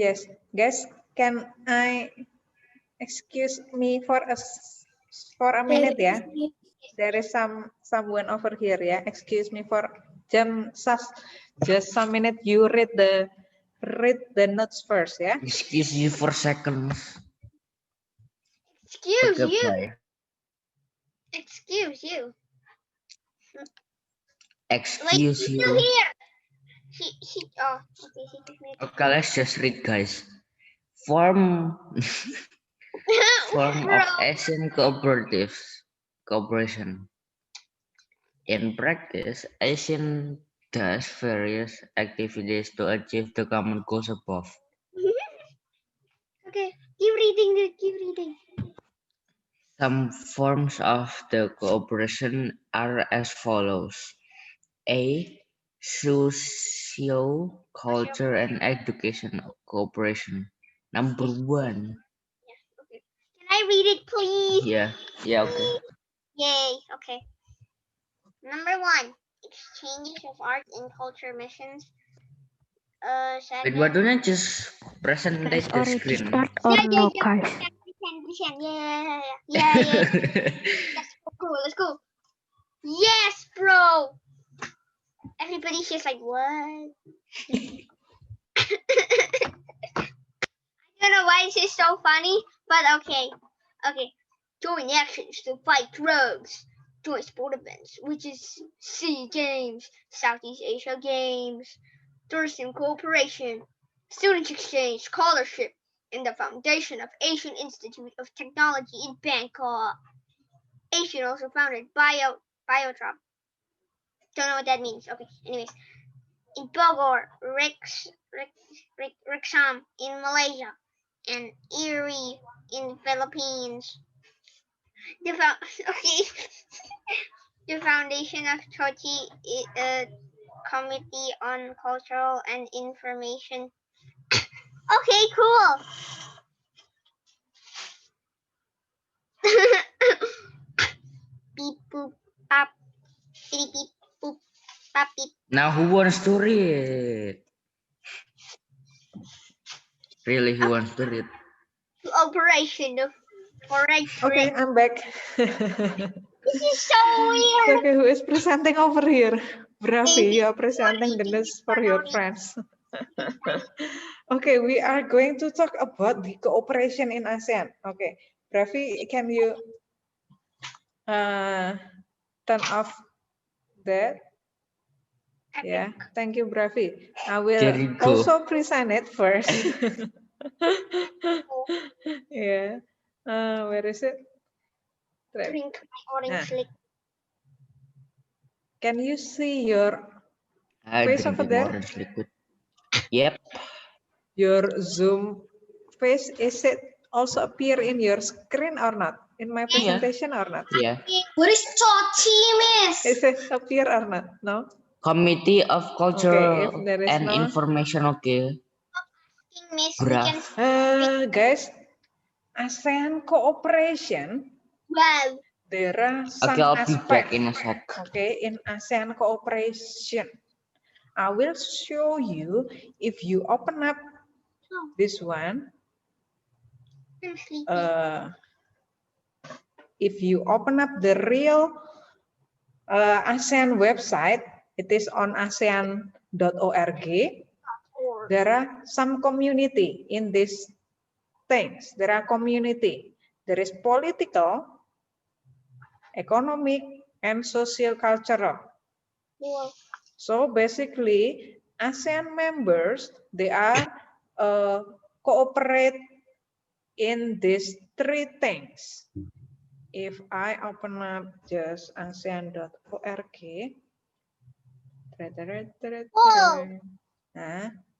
Yes, guys, can I excuse me for a minute ya? There is someone over here ya. Excuse me for just some minute. You read the notes first ya. Excuse you for seconds. Excuse Okay, you. bye. Excuse you. Wait, Excuse he's you. still here. Oh, okay, he just made Okay, let's just read, guys. Form of Bro. Asian cooperation. In practice, Asian does various activities to achieve the common goals above. Okay, keep reading. Keep reading. Some forms of the cooperation are as follows. A. Socio-culture and education cooperation. Number one. Okay. Can I read it, please? Yeah, okay. Yay. Okay. Number 1, exchanges of art and culture missions. Wait, Second. why don't I just present Guys, the already screen? start or no, guys? Yeah. Let's go. Let's go. Yes, bro. Everybody's just like, what? I don't know why this is so funny, but okay. Okay. Join actions to fight drugs. Join sport events, which is SEA Games, Southeast Asia Games, tourism cooperation, student exchange, scholarship, and the foundation of Asian Institute of Technology in Bangkok. Asian also founded Biotrop. Don't know what that means. Okay, anyways. In Bogor, Rexam in Malaysia, and Erie in the Philippines. The okay. The foundation of Chochi Committee on Cultural and Information. Okay, cool. Beep boop pop. Beep beep boop pop beep. Now, who wants to read? Really, who wants to read? Operation of Forex. Okay, I'm back. This is so weird. Okay, who is presenting over here? Bravi, you are presenting the news for your friends. Okay, we are going to talk about the cooperation in ASEAN. Okay, Bravi, can you turn off that? Yeah, thank you, Bravi. I will There you go. also present it first. Yeah, where is it? Drink my orange liquid. Can you see your I face over drinking there? orange liquid. Yep. Your Zoom face, is it also appear in your screen or not? In my presentation or not? Yeah. What is Chochi, miss? Is it appear or not? No? Committee of Okay, Culture if there is and no... Information. Okay. Miss, Brav. Guys, ASEAN cooperation, Well, there are Okay, some I'll be back aspects. in a sec. Okay, in ASEAN cooperation, I will show you if you open up this one. I'm sleepy. If you open up the real ASEAN website, it is on asean.org. There are some community in these things. There are community. There is political, economic, and social cultural. Wow. So basically, ASEAN members, they are cooperate in these three things. If I open up just asean.org,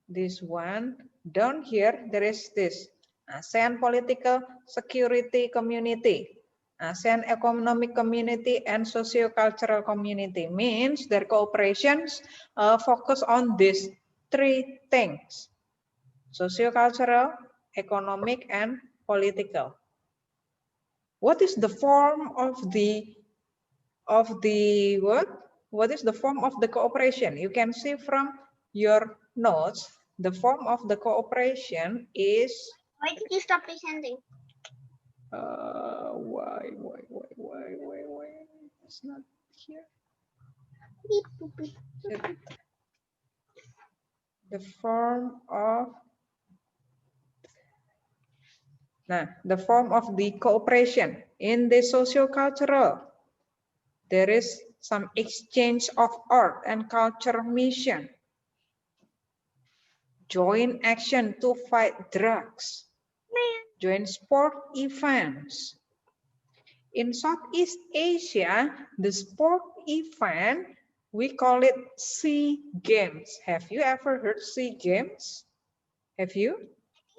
this one, down here, there is this ASEAN Political Security Community, ASEAN Economic Community, and Socio-Cultural Community. Means their cooperations focus on these three things: socio-cultural, economic, and political. What is the form of the what? What is the form of the cooperation? You can see from your notes the form of the cooperation is Why did you stop presenting? why? It's not here. Beep, boop, beep. The form of the form of the cooperation in the socio-cultural. There is some exchange of art and culture mission. Joint action to fight drugs. Joint sport events. In Southeast Asia, the sport event, we call it SEA Games. Have you ever heard SEA Games? Have you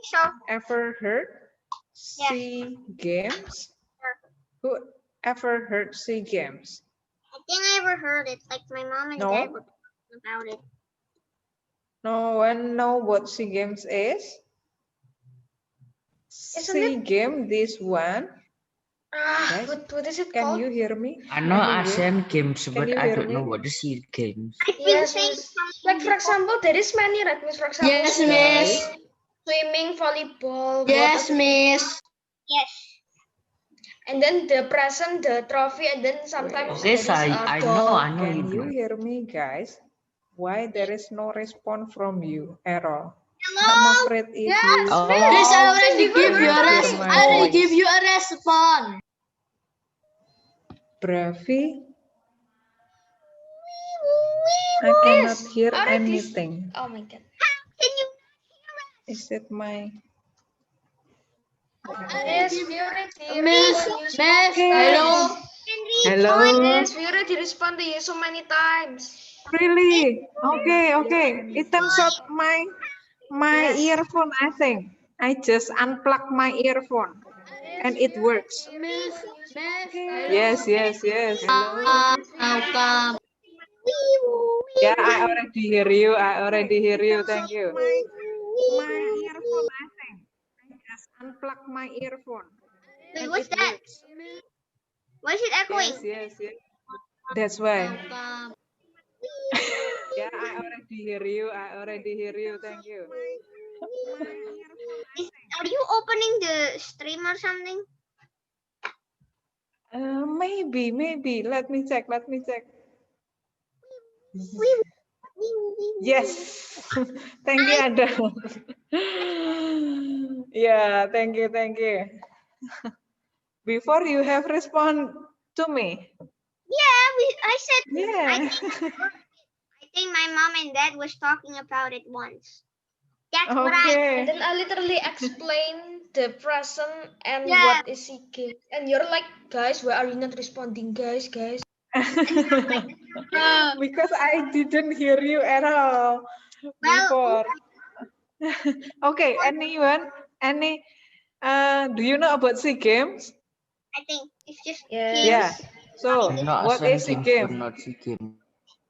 So, ever heard Yes. SEA Games? Who ever heard SEA Games? I think I ever heard it. Like my mom and No? dad were talking about it. No one know what SEA Games is? SEA Game, this one. Guys, What is it can called? you hear me? I know Anyway, Asian Games, can but you I hear don't know me? what the SEA Games. I've been Yes, saying miss. something Like for before. example, there is many, right, miss? For example, Yes, swimming, miss. swimming, volleyball, Yes, water, miss. Yes. and then the present, the trophy, and then sometimes Okay, there is so a I doll. know Can you you do. hear me, guys? Why there is no response from you at all? Hello? I'm afraid if Yes, you miss. Miss, I Oh, already Before give we're you a talking. my I already voice. give you a response. Bravi, I cannot hear Already. anything. Oh my god. Can you Is it my... Yes, we already Miss, respond you so miss, many hello. times. Hello? Yes, we already respond to you so many times. Really? Okay. It turns out my Yes. earphone, I think. I just unplugged my earphone and it works. Miss, Yes. now come. Yeah, I already hear you. Thank you. My earphone, I think. I just unplugged my earphone Wait, and what's it that? works. Why is it echoing? Yes. That's why. Now come. Yeah, I already hear you. Thank you. Are you opening the stream or something? Maybe. Let me check. Yes. Thank you, Ada. Yeah, thank you. Before you have respond to me. Yeah, I said. Yeah. I think my mom and dad was talking about it once. That's what I. And Okay. then I literally explain the present and Yeah. what is he game. And you're like, guys, why are you not responding, guys? Because I didn't hear you at all before. Okay, anyone? Do you know about SEA Games? I think it's just Yes. Yeah. So, I know what Asian is SEA Games, Games? but not SEA Games.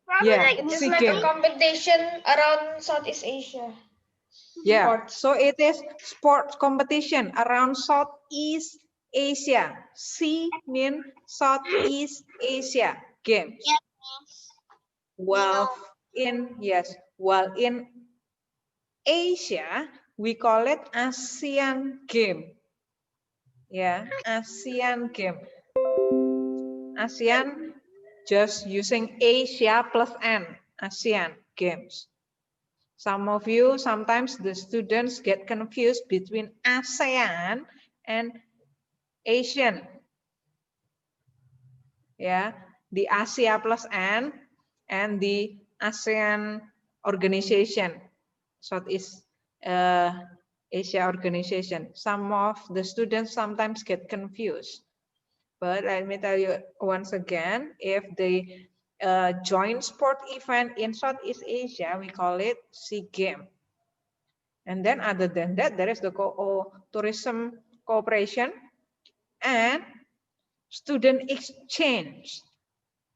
probably Yeah, like It is SEA like a Games. competition around Southeast Asia. Yeah, Sports. so it is sports competition around Southeast Asia. SEA means Southeast Asia Games. Yes. While in Asia, we call it ASEAN Game. Yeah, ASEAN Game. ASEAN just using Asia plus N, ASEAN Games. Some of you, sometimes the students get confused between ASEAN and Asian. Yeah, the Asia plus N and the ASEAN organization, Southeast Asia organization. Some of the students sometimes get confused. But let me tell you once again, if they joint sport event in Southeast Asia, we call it SEA Games. And then other than that, there is the tourism cooperation and student exchange,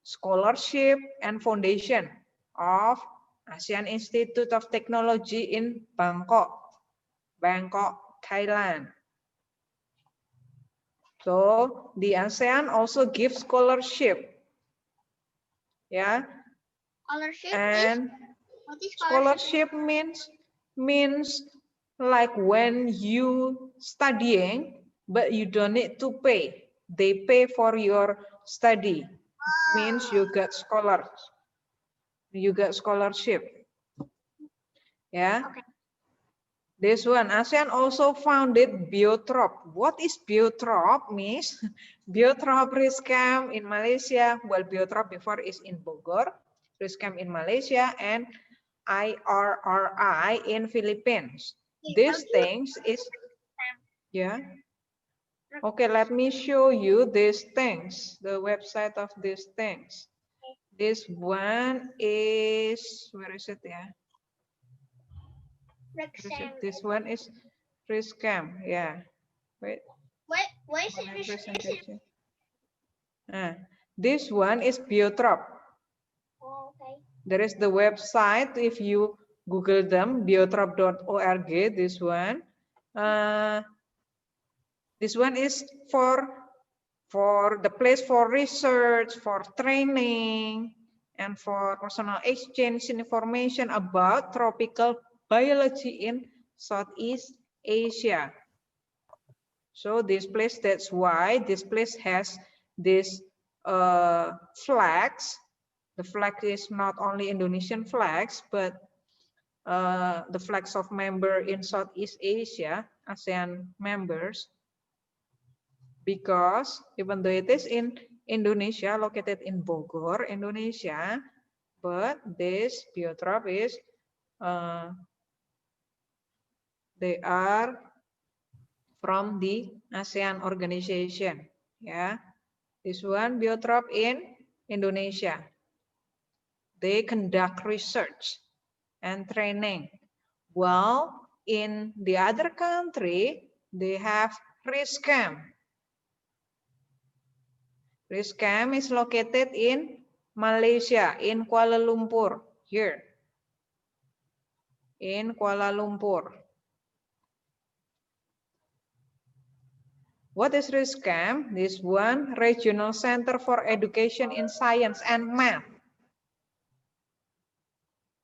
scholarship and foundation of ASEAN Institute of Technology in Bangkok, Thailand. So the ASEAN also gives scholarship. Yeah. Scholarship. And What is scholarship means means like when you studying, but you don't need to pay. They pay for your study. Means you get scholars. You get scholarship. Yeah. Okay. This one, ASEAN also founded Biotrop. What is Biotrop, Miss? Biotrop Riscam in Malaysia. Well, Biotrop before is in Bogor, Riscam in Malaysia, and IRRI in Philippines. These things is, yeah. Okay, let me show you these things, the website of these things. This one is, where is it, yeah? This one is Riscam, yeah. Wait, What is my it? presentation. This one is Biotrop. Oh, okay. There is the website. If you Google them, biotrop.org. This one. This one is for the place for research, for training, and for personal exchange information about tropical biology in Southeast Asia. So this place, that's why this place has this flags. The flag is not only Indonesian flags, but the flags of member in Southeast Asia, ASEAN members. Because even though it is in Indonesia, located in Bogor, Indonesia, but this Biotrop is, they are from the ASEAN organization. Yeah, this one Biotrop in Indonesia. They conduct research and training. While in the other country, they have Riscam. Riscam is located in Malaysia, in Kuala Lumpur, here. In Kuala Lumpur. What is Riscam? This one, Regional Center for Education in Science and Math.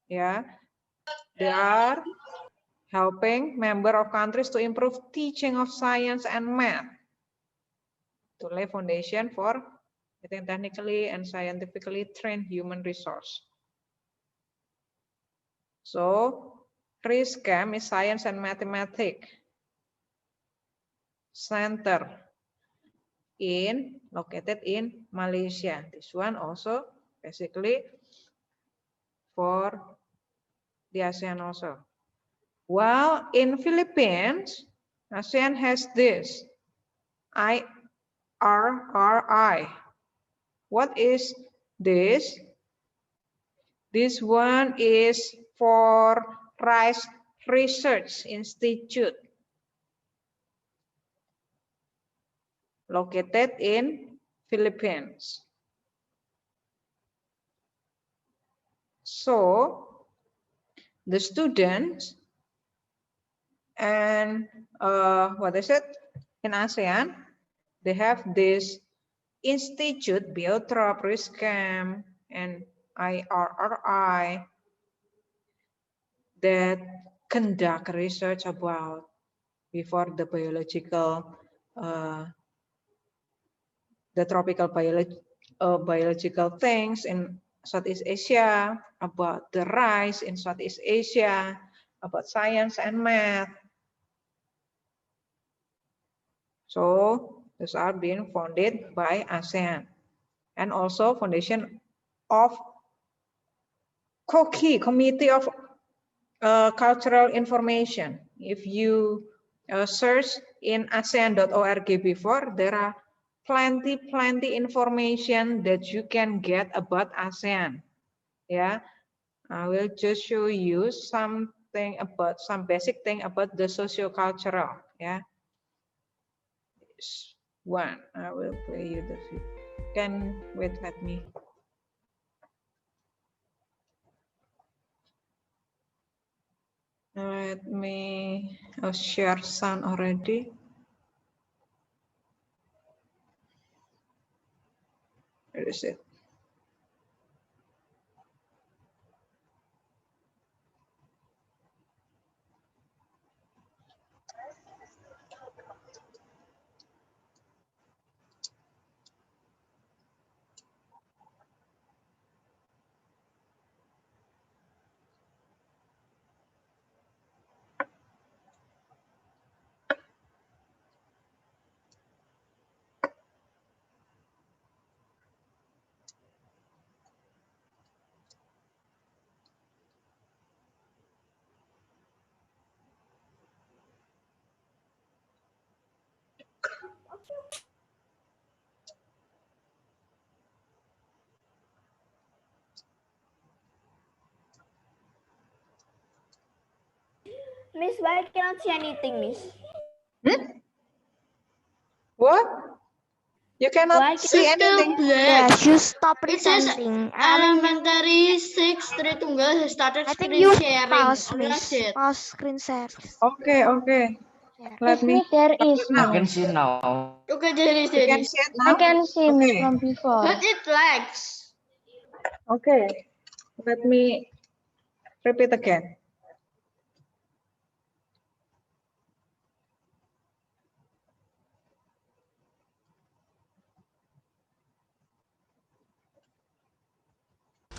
Yeah, they are helping member of countries to improve teaching of science and math, to lay foundation for technically and scientifically trained human resource. So, Riscam is Science and Mathematics Center located in Malaysia. This one also basically for the ASEAN also. While in Philippines, ASEAN has this IRRI. What is this? This one is for Rice Research Institute, located in Philippines. So the students and what is it in ASEAN, they have this institute, Biotrop, Riscam, and IRRI, that conduct research about before the biological, the tropical biological things in Southeast Asia, about the rice in Southeast Asia, about science and math. So those are being founded by ASEAN, and also foundation of COCI, Committee of Cultural Information. If you search in ASEAN.org before, there are plenty information that you can get about ASEAN. Yeah, I will just show you something about some basic thing about the socio-cultural. Yeah, this one I will play you the video. Can wait, let me. Let me share sound already. Where is it? Miss, why I cannot see anything, Miss? What? You cannot Why see It's still anything. black. Yes, you stop It says presenting. elementary 6 Tritunggal has started I think screen you sharing. pause, Only Miss. it. Pause screen share. Okay, okay. Let me. there start is, it I now. can see now. Okay, there is, You there can is. see it I now. can see Okay. from before. But it lags. Okay. Let me repeat again.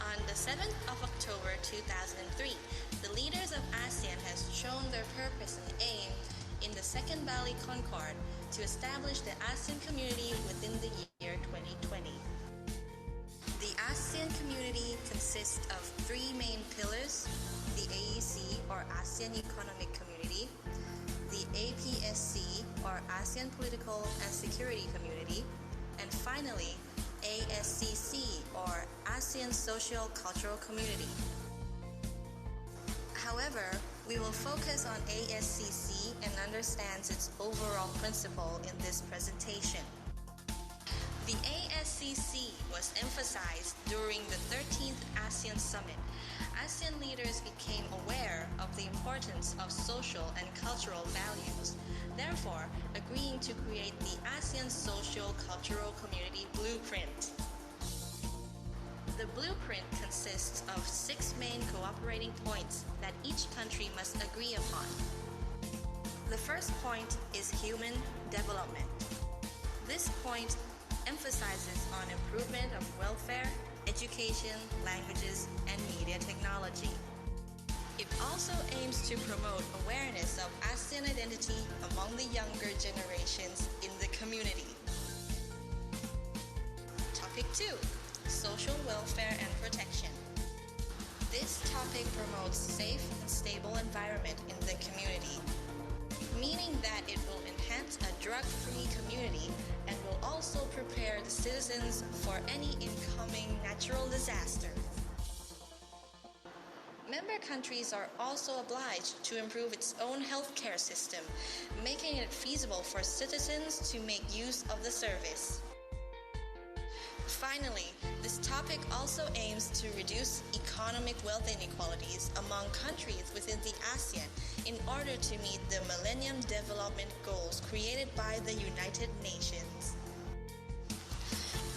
On the 7th of October 2003, the leaders of ASEAN has shown their purpose and aim in the Second Bali Concord to establish the ASEAN community within the year 2020. The ASEAN community consists of three main pillars: the AEC or ASEAN Economic Community, the APSC or ASEAN Political and Security Community, and finally ASCC or ASEAN Social Cultural Community. However, we will focus on ASCC and understand its overall principle in this presentation. The ASCC was emphasized during the 13th ASEAN Summit. ASEAN leaders became aware of the importance of social and cultural values, therefore agreeing to create the ASEAN Social Cultural Community Blueprint. The blueprint consists of 6 main cooperating points that each country must agree upon. The first point is human development. This point emphasizes on improvement of welfare, education, languages, and media technology. It also aims to promote awareness of ASEAN identity among the younger generations in the community. Topic 2. Social welfare and protection. This topic promotes safe and stable environment in the community, meaning that it will enhance a drug-free community and will also prepare the citizens for any incoming natural disaster. Member countries are also obliged to improve its own healthcare system, making it feasible for citizens to make use of the service. Finally, this topic also aims to reduce economic wealth inequalities among countries within the ASEAN in order to meet the Millennium Development Goals created by the United Nations.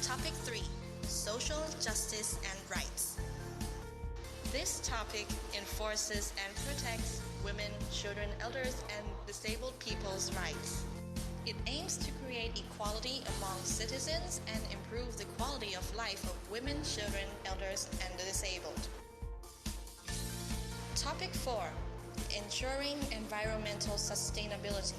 Topic 3. Social justice and rights. This topic enforces and protects women, children, elders, and disabled people's rights. It aims to create equality among citizens and improve the quality of life of women, children, elders, and the disabled. Topic 4. Ensuring environmental sustainability.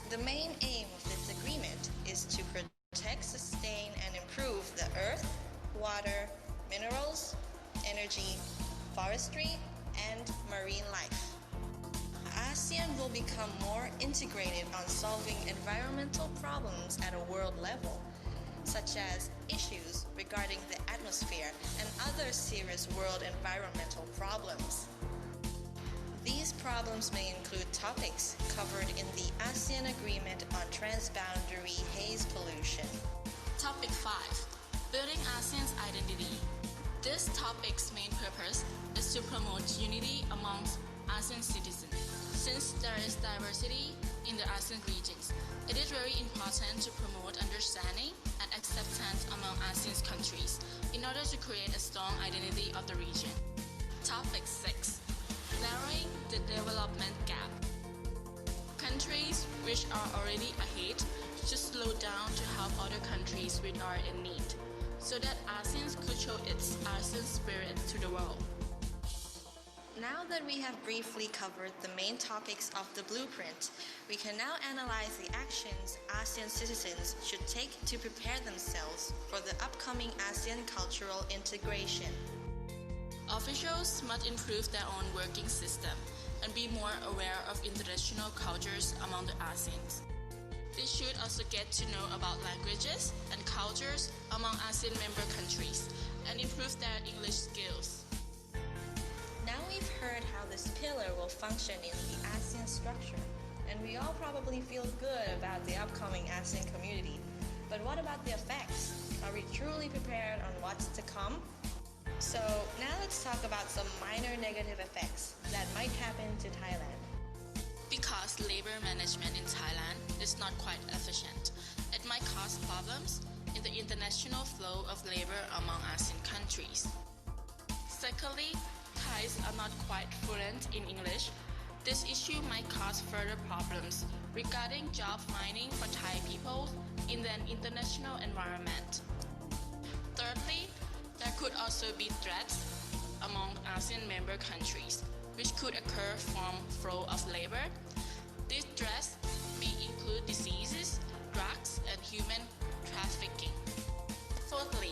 The main aim of this agreement is to protect, sustain, and improve the earth, water, minerals, energy, forestry, and marine life. ASEAN will become more integrated on solving environmental problems at a world level, such as issues regarding the atmosphere and other serious world environmental problems. These problems may include topics covered in the ASEAN Agreement on Transboundary Haze Pollution. Topic 5. Building ASEAN's identity. This topic's main purpose is to promote unity amongst ASEAN citizens. Since there is diversity in the ASEAN regions, it is very important to promote understanding and acceptance among ASEAN's countries in order to create a strong identity of the region. Topic 6. Narrowing the development gap. Countries which are already ahead should slow down to help other countries which are in need, so that ASEAN could show its ASEAN spirit to the world. Now that we have briefly covered the main topics of the blueprint, we can now analyze the actions ASEAN citizens should take to prepare themselves for the upcoming ASEAN cultural integration. Officials must improve their own working system and be more aware of international cultures among the ASEANs. They should also get to know about languages and cultures among ASEAN member countries and improve their English skills. Now we've heard how the this pillar will function in the ASEAN structure. And we all probably feel good about the upcoming ASEAN community. But what about the effects? Are we truly prepared on what's to come? So now let's talk about some minor negative effects that might happen to Thailand. Because labor management in Thailand is not quite efficient, it might cause problems in the international flow of labor among ASEAN countries. Secondly, Thais are not quite fluent in English. This issue might cause further problems regarding job finding for Thai people in an international environment. Thirdly, there could also be threats among ASEAN member countries, which could occur from flow of labor. These threats may include diseases, drugs, and human trafficking. Fourthly,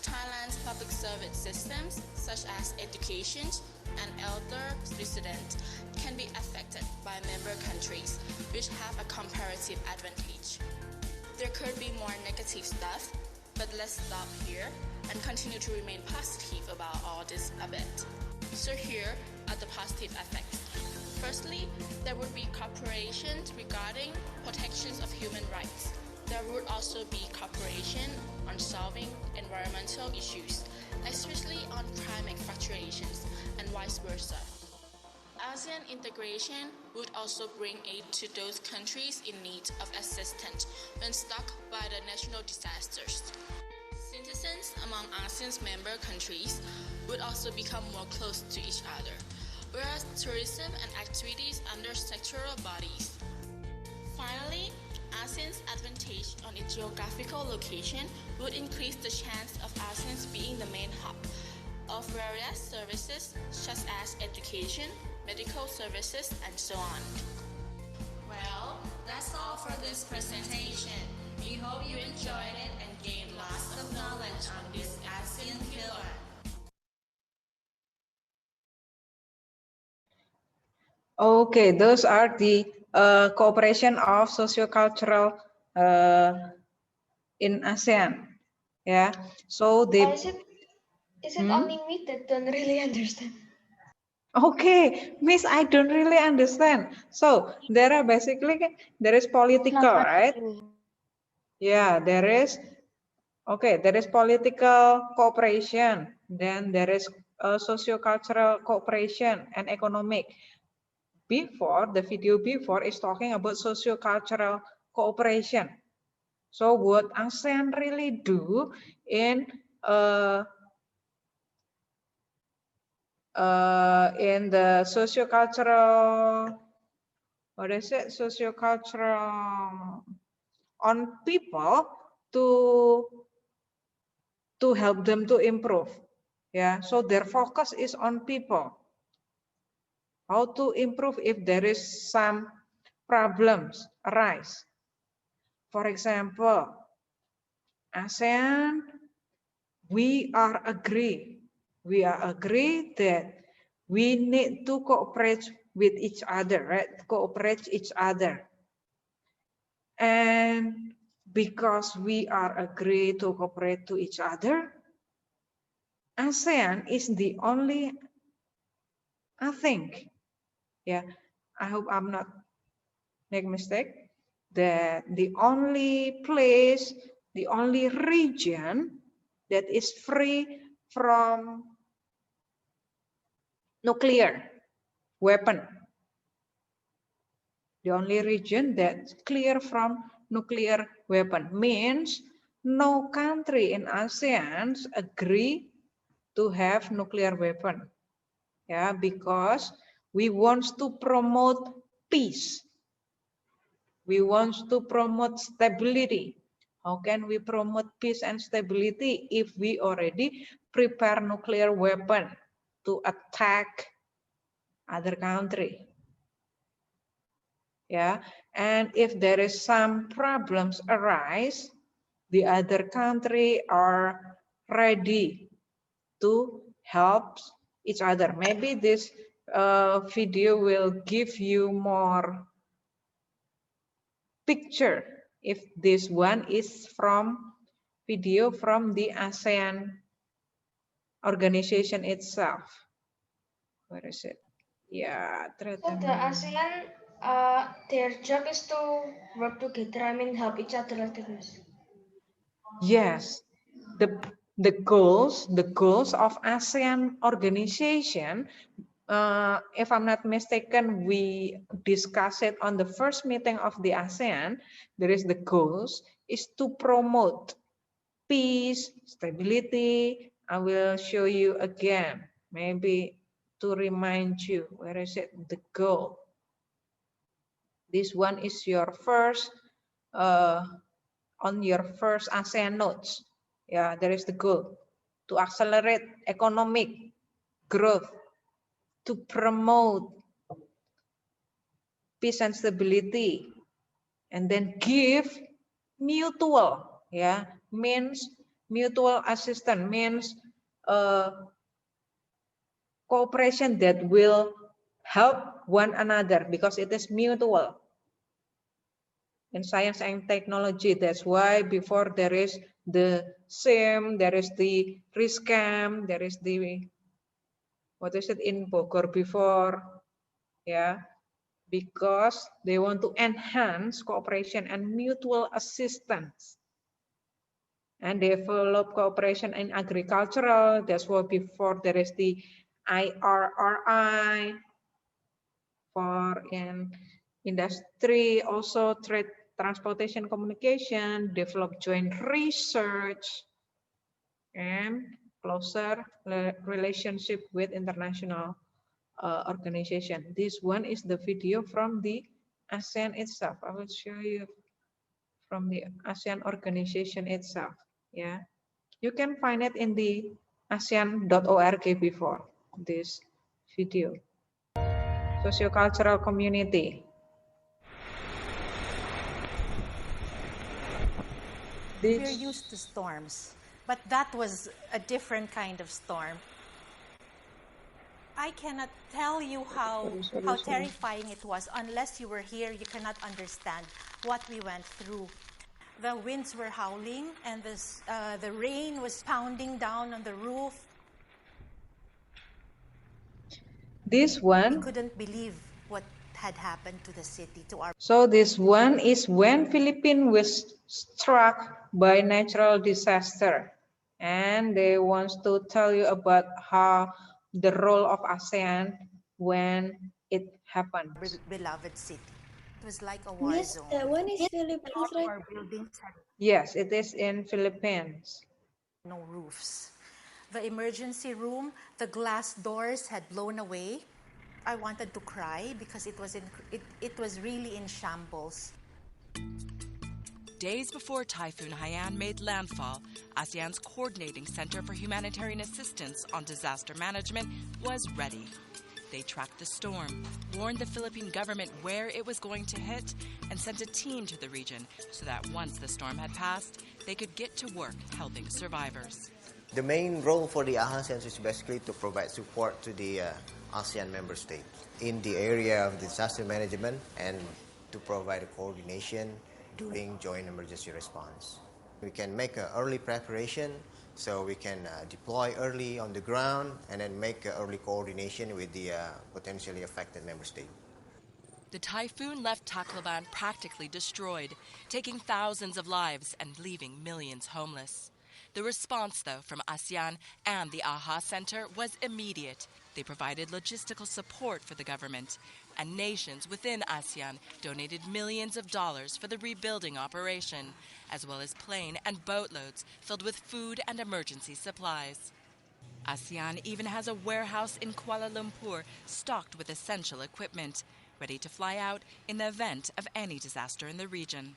Thailand's public service systems, such as education and elder residents, can be affected by member countries, which have a comparative advantage. There could be more negative stuff, but let's stop here and continue to remain positive about all this a bit. So here are the positive effects. Firstly, there would be cooperation regarding protections of human rights. There would also be cooperation on solving environmental issues, especially on climate fluctuations and vice versa. ASEAN integration would also bring aid to those countries in need of assistance when struck by the natural disasters. Citizens among ASEAN's member countries would also become more close to each other, whereas tourism and activities under sectoral bodies. Finally, ASEAN's advantage on its geographical location would increase the chance of ASEAN being the main hub of various services such as education, medical services, and so on. Well, that's all for this presentation. We hope you enjoyed it and gained lots of knowledge on this ASEAN pillar. Okay, those are the cooperation of sociocultural in ASEAN. Yeah, so they. Is it only me that don't really understand? Okay, Miss, I don't really understand. So there are basically there is political, right? Yeah, there is. Okay, there is political cooperation. Then there is sociocultural cooperation and economic. Before, the video before is talking about sociocultural cooperation. So what ASEAN really do in the sociocultural, what is it? Sociocultural on people to help them to improve. Yeah, so their focus is on people. How to improve if there is some problems arise. For example, ASEAN, we are agree that we need to cooperate with each other, right? Cooperate each other. And because we are agree to cooperate to each other, ASEAN is the only, I think, yeah, I hope I'm not make mistake, that the only place, the only region that is free from nuclear weapon. The only region that's clear from nuclear weapon means no country in ASEAN agree to have nuclear weapon. Yeah, because we want to promote peace. We want to promote stability. How can we promote peace and stability if we already prepare nuclear weapon to attack other country? Yeah, and if there is some problems arise, the other country are ready to help each other. Maybe this video will give you more picture if this one is from video from the ASEAN organization itself. Where is it? Yeah, So the threaten. ASEAN, their job is to work together. I mean, help each other like that, Miss. Yes, the goals of ASEAN organization. If I'm not mistaken, we discussed it on the first meeting of the ASEAN. There is the goals is to promote peace, stability. I will show you again, maybe to remind you. Where is it? The goal. This one is your first on your first ASEAN notes. Yeah, there is the goal to accelerate economic growth, to promote peace and stability, and then give mutual, yeah, means mutual assistance, means cooperation that will help one another because it is mutual in science and technology. That's why before there is the SIM, there is the RISCAM, there is the, what is it in Bogor before, yeah, because they want to enhance cooperation and mutual assistance and develop cooperation in agricultural. That's why before there is the IRRI for in industry, also trade, transportation, communication, develop joint research, and closer relationship with international organization. This one is the video from the ASEAN itself. I will show you from the ASEAN organization itself. Yeah, you can find it in the ASEAN.org before this video. Sociocultural community. We're used to storms, but that was a different kind of storm. I cannot tell you how terrifying it was. Unless you were here, you cannot understand what we went through. The winds were howling and the rain was pounding down on the roof. This one. We couldn't believe what had happened to the city, to our. So this one is when Philippines was struck by natural disaster. And they want to tell you about how the role of ASEAN when it happened. Beloved city. It was like a war Yes, zone. that one is Philippines, right? Our buildings had Yes, it is in Philippines. no roofs. The emergency room, the glass doors had blown away. I wanted to cry because it was really in shambles. Days before Typhoon Haiyan made landfall, ASEAN's Coordinating Center for Humanitarian Assistance on Disaster Management was ready. They tracked the storm, warned the Philippine government where it was going to hit, and sent a team to the region so that once the storm had passed, they could get to work helping survivors. The main role for the AHA Center is basically to provide support to the ASEAN member states in the area of disaster management and to provide coordination during joint emergency response. We can make an early preparation so we can deploy early on the ground and then make early coordination with the potentially affected member state. The typhoon left Tacloban practically destroyed, taking thousands of lives and leaving millions homeless. The response, though, from ASEAN and the AHA Center was immediate. They provided logistical support for the government, and nations within ASEAN donated millions of dollars for the rebuilding operation, as well as plane and boatloads filled with food and emergency supplies. ASEAN even has a warehouse in Kuala Lumpur stocked with essential equipment, ready to fly out in the event of any disaster in the region.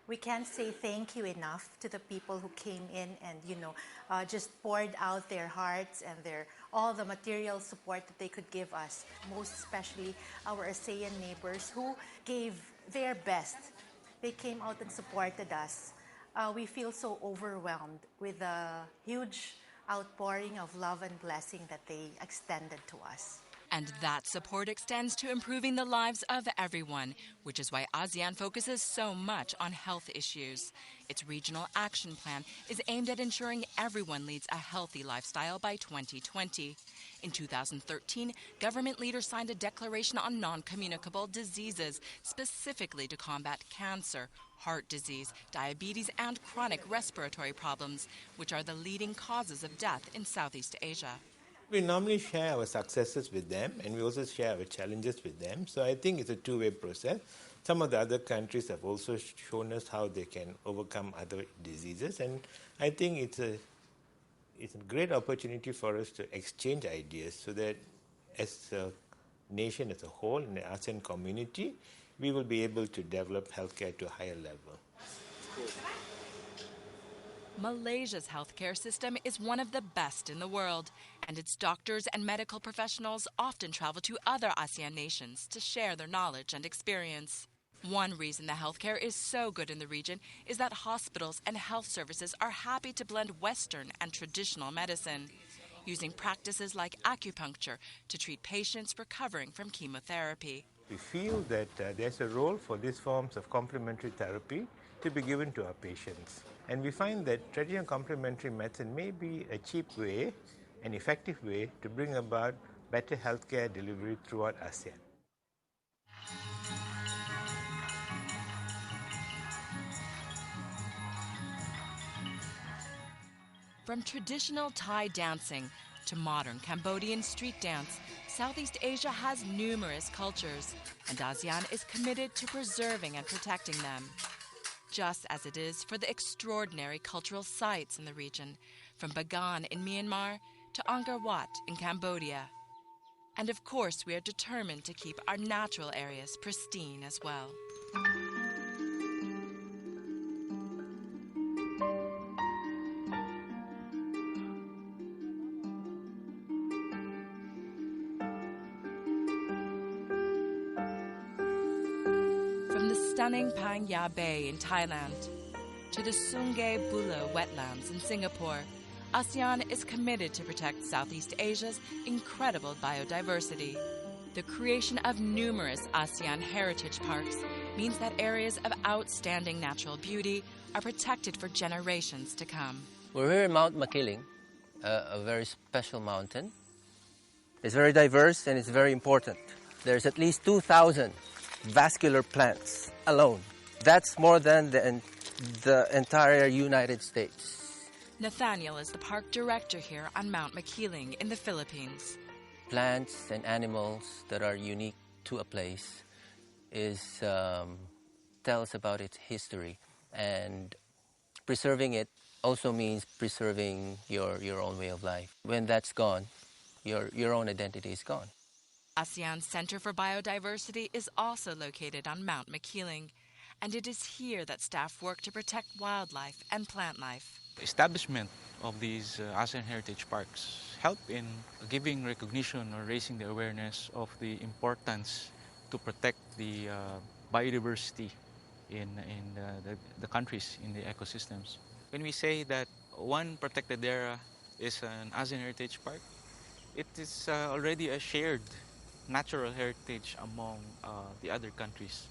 We can't say thank you enough to the people who came in and, just poured out their hearts and all the material support that they could give us, most especially our ASEAN neighbors who gave their best. They came out and supported us. We feel so overwhelmed with the huge outpouring of love and blessing that they extended to us. And that support extends to improving the lives of everyone, which is why ASEAN focuses so much on health issues. Its regional action plan is aimed at ensuring everyone leads a healthy lifestyle by 2020. In 2013, government leaders signed a declaration on non-communicable diseases, specifically to combat cancer, heart disease, diabetes, and chronic respiratory problems, which are the leading causes of death in Southeast Asia. We normally share our successes with them, and we also share our challenges with them. So I think it's a two-way process. Some of the other countries have also shown us how they can overcome other diseases, and I think it's a great opportunity for us to exchange ideas so that as a nation as a whole, in the ASEAN community, we will be able to develop healthcare to a higher level. Malaysia's healthcare system is one of the best in the world, and its doctors and medical professionals often travel to other ASEAN nations to share their knowledge and experience. One reason the healthcare is so good in the region is that hospitals and health services are happy to blend Western and traditional medicine, using practices like acupuncture to treat patients recovering from chemotherapy. We feel that there's a role for these forms of complementary therapy to be given to our patients. And we find that traditional complementary medicine may be a cheap way, an effective way to bring about better healthcare delivery throughout ASEAN. From traditional Thai dancing to modern Cambodian street dance, Southeast Asia has numerous cultures, and ASEAN is committed to preserving and protecting them, just as it is for the extraordinary cultural sites in the region, from Bagan in Myanmar to Angkor Wat in Cambodia. And of course, we are determined to keep our natural areas pristine as well. From the stunning Phang Ya Bay in Thailand to the Sungai Buloh wetlands in Singapore, ASEAN is committed to protect Southeast Asia's incredible biodiversity. The creation of numerous ASEAN heritage parks means that areas of outstanding natural beauty are protected for generations to come. We're here in Mount Makiling, a very special mountain. It's very diverse and it's very important. There's at least 2,000 vascular plants alone. That's more than the entire United States. Nathaniel is the park director here on Mount Makiling in the Philippines. Plants and animals that are unique to a place tells about its history, and preserving it also means preserving your own way of life. When that's gone, your own identity is gone. ASEAN's Center for Biodiversity is also located on Mount Makiling, and it is here that staff work to protect wildlife and plant life. Establishment of these ASEAN Heritage Parks help in giving recognition or raising the awareness of the importance to protect the biodiversity in the countries, in the ecosystems. When we say that one protected area is an ASEAN Heritage Park, it is already a shared natural heritage among the other countries.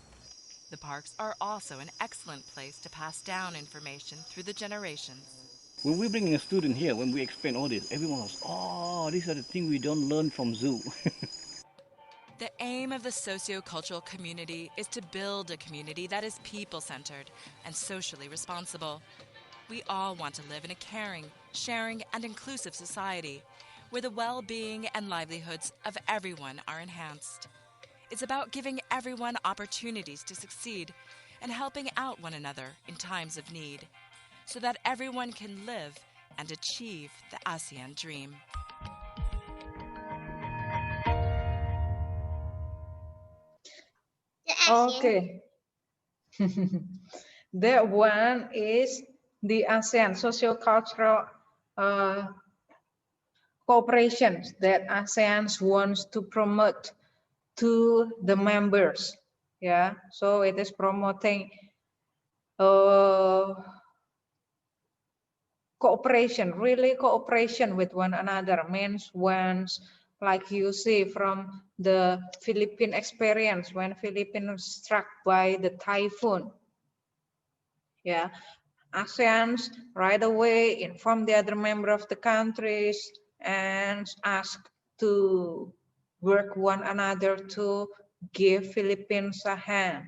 The parks are also an excellent place to pass down information through the generations. When we're bringing a student here, when we explain all this, everyone goes, oh, these are the things we don't learn from zoo. The aim of the socio-cultural community is to build a community that is people-centered and socially responsible. We all want to live in a caring, sharing, and inclusive society where the well-being and livelihoods of everyone are enhanced. It's about giving everyone opportunities to succeed and helping out one another in times of need, so that everyone can live and achieve the ASEAN dream. Okay. That one is the ASEAN socio-cultural cooperation that ASEAN wants to promote to the members. Yeah, so it is promoting cooperation, really cooperation with one another, means once like you see from the Philippine experience when Philippines struck by the typhoon. Yeah, ASEANs right away inform the other member of the countries and ask to work one another to give Philippines a hand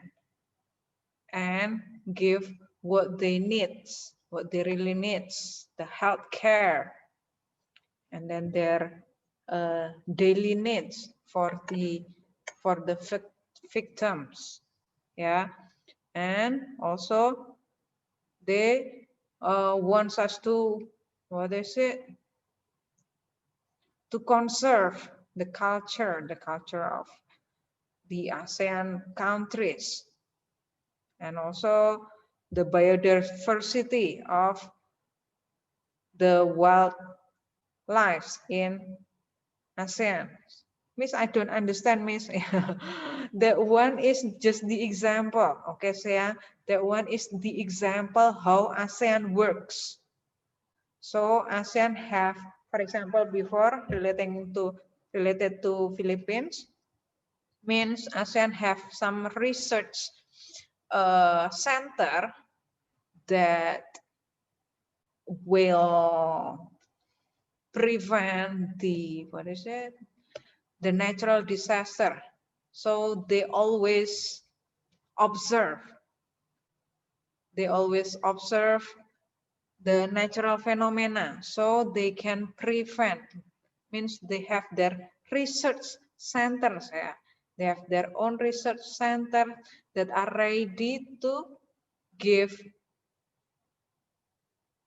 and give what they need, what they really need, the health care, and then their daily needs for the victims. Yeah, and also they wants us to, what is it, to conserve the culture of the ASEAN countries, and also the biodiversity of the wildlife in ASEAN. Miss, I don't understand, Miss. That one is just the example. Okay, saya. That one is the example how ASEAN works. So ASEAN have, for example, before related to Philippines, means ASEAN have some research center that will prevent the, what is it, the natural disaster. So they always observe the natural phenomena, so they can prevent, means they have their research centers. Yeah, they have their own research center that are ready to give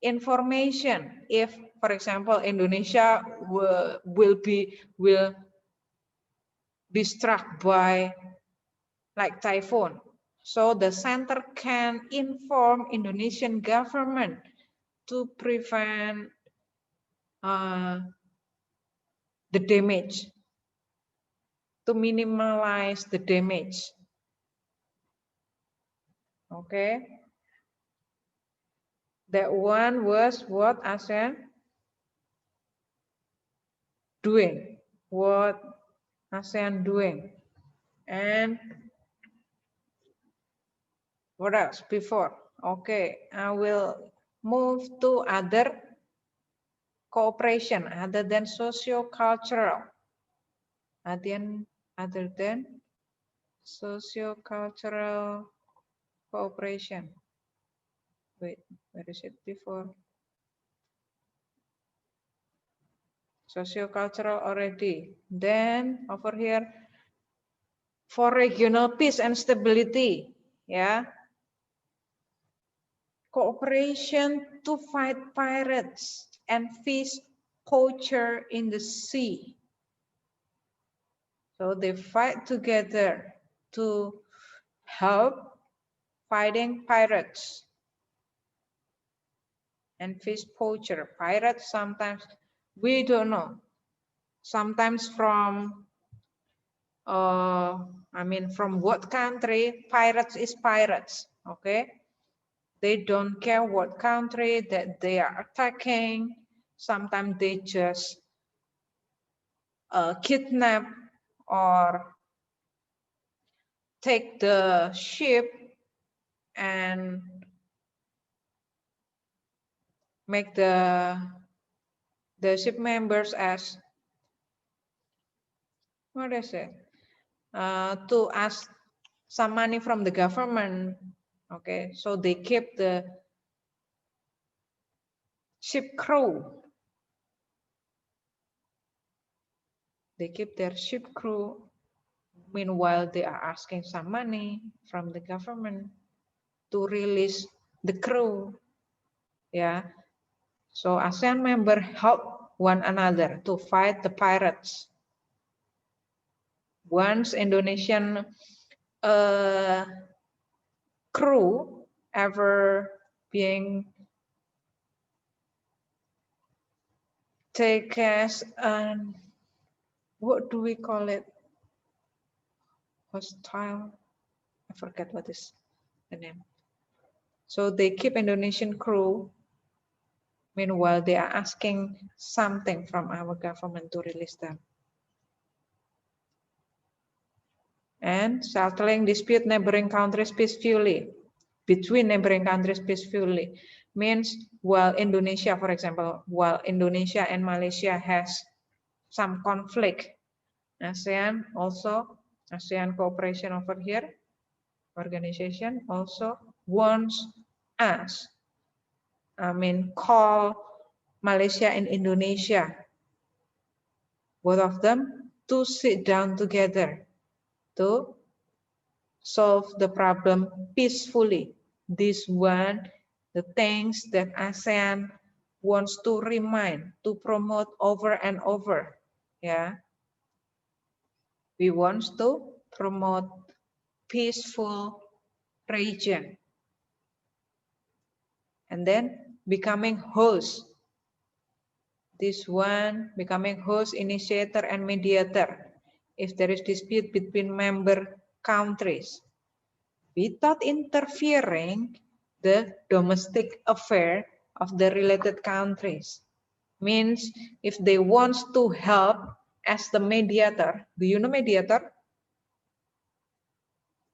information if, for example, Indonesia will be struck by like typhoon. So the center can inform Indonesian government to prevent the damage, to minimize the damage. Okay. That one was what ASEAN doing, what ASEAN doing. And what else before? Okay, I will move to other cooperation other than socio-cultural. Other than socio-cultural cooperation. Wait, where is it before? Socio-cultural already. Then over here, for regional peace and stability, yeah. Cooperation to fight pirates and fish poacher in the sea. So they fight together to help fighting pirates and fish poacher. Pirates sometimes, we don't know. Sometimes from, from what country, pirates is pirates, okay? They don't care what country that they are attacking. Sometimes they just kidnap or take the ship and make the ship members as, what is it? To ask some money from the government. Okay, so they keep the ship crew. They keep their ship crew. Meanwhile, they are asking some money from the government to release the crew. Yeah. So ASEAN member help one another to fight the pirates. Once Indonesian crew ever being take as an, what do we call it? Hostile. I forget what is the name. So they keep Indonesian crew. Meanwhile, they are asking something from our government to release them. and settling dispute neighboring countries peacefully, between neighboring countries peacefully. Means while Indonesia, for example, while Indonesia and Malaysia has some conflict, ASEAN also, ASEAN cooperation over here, organization also wants us, call Malaysia and Indonesia, both of them, to sit down together to solve the problem peacefully. This one, the things that ASEAN wants to remind, to promote over and over. Yeah, we want to promote peaceful region, and then becoming host. This one, becoming host, initiator, and mediator if there is dispute between member countries, without interfering the domestic affair of the related countries. Means if they want to help as the mediator, do you know mediator?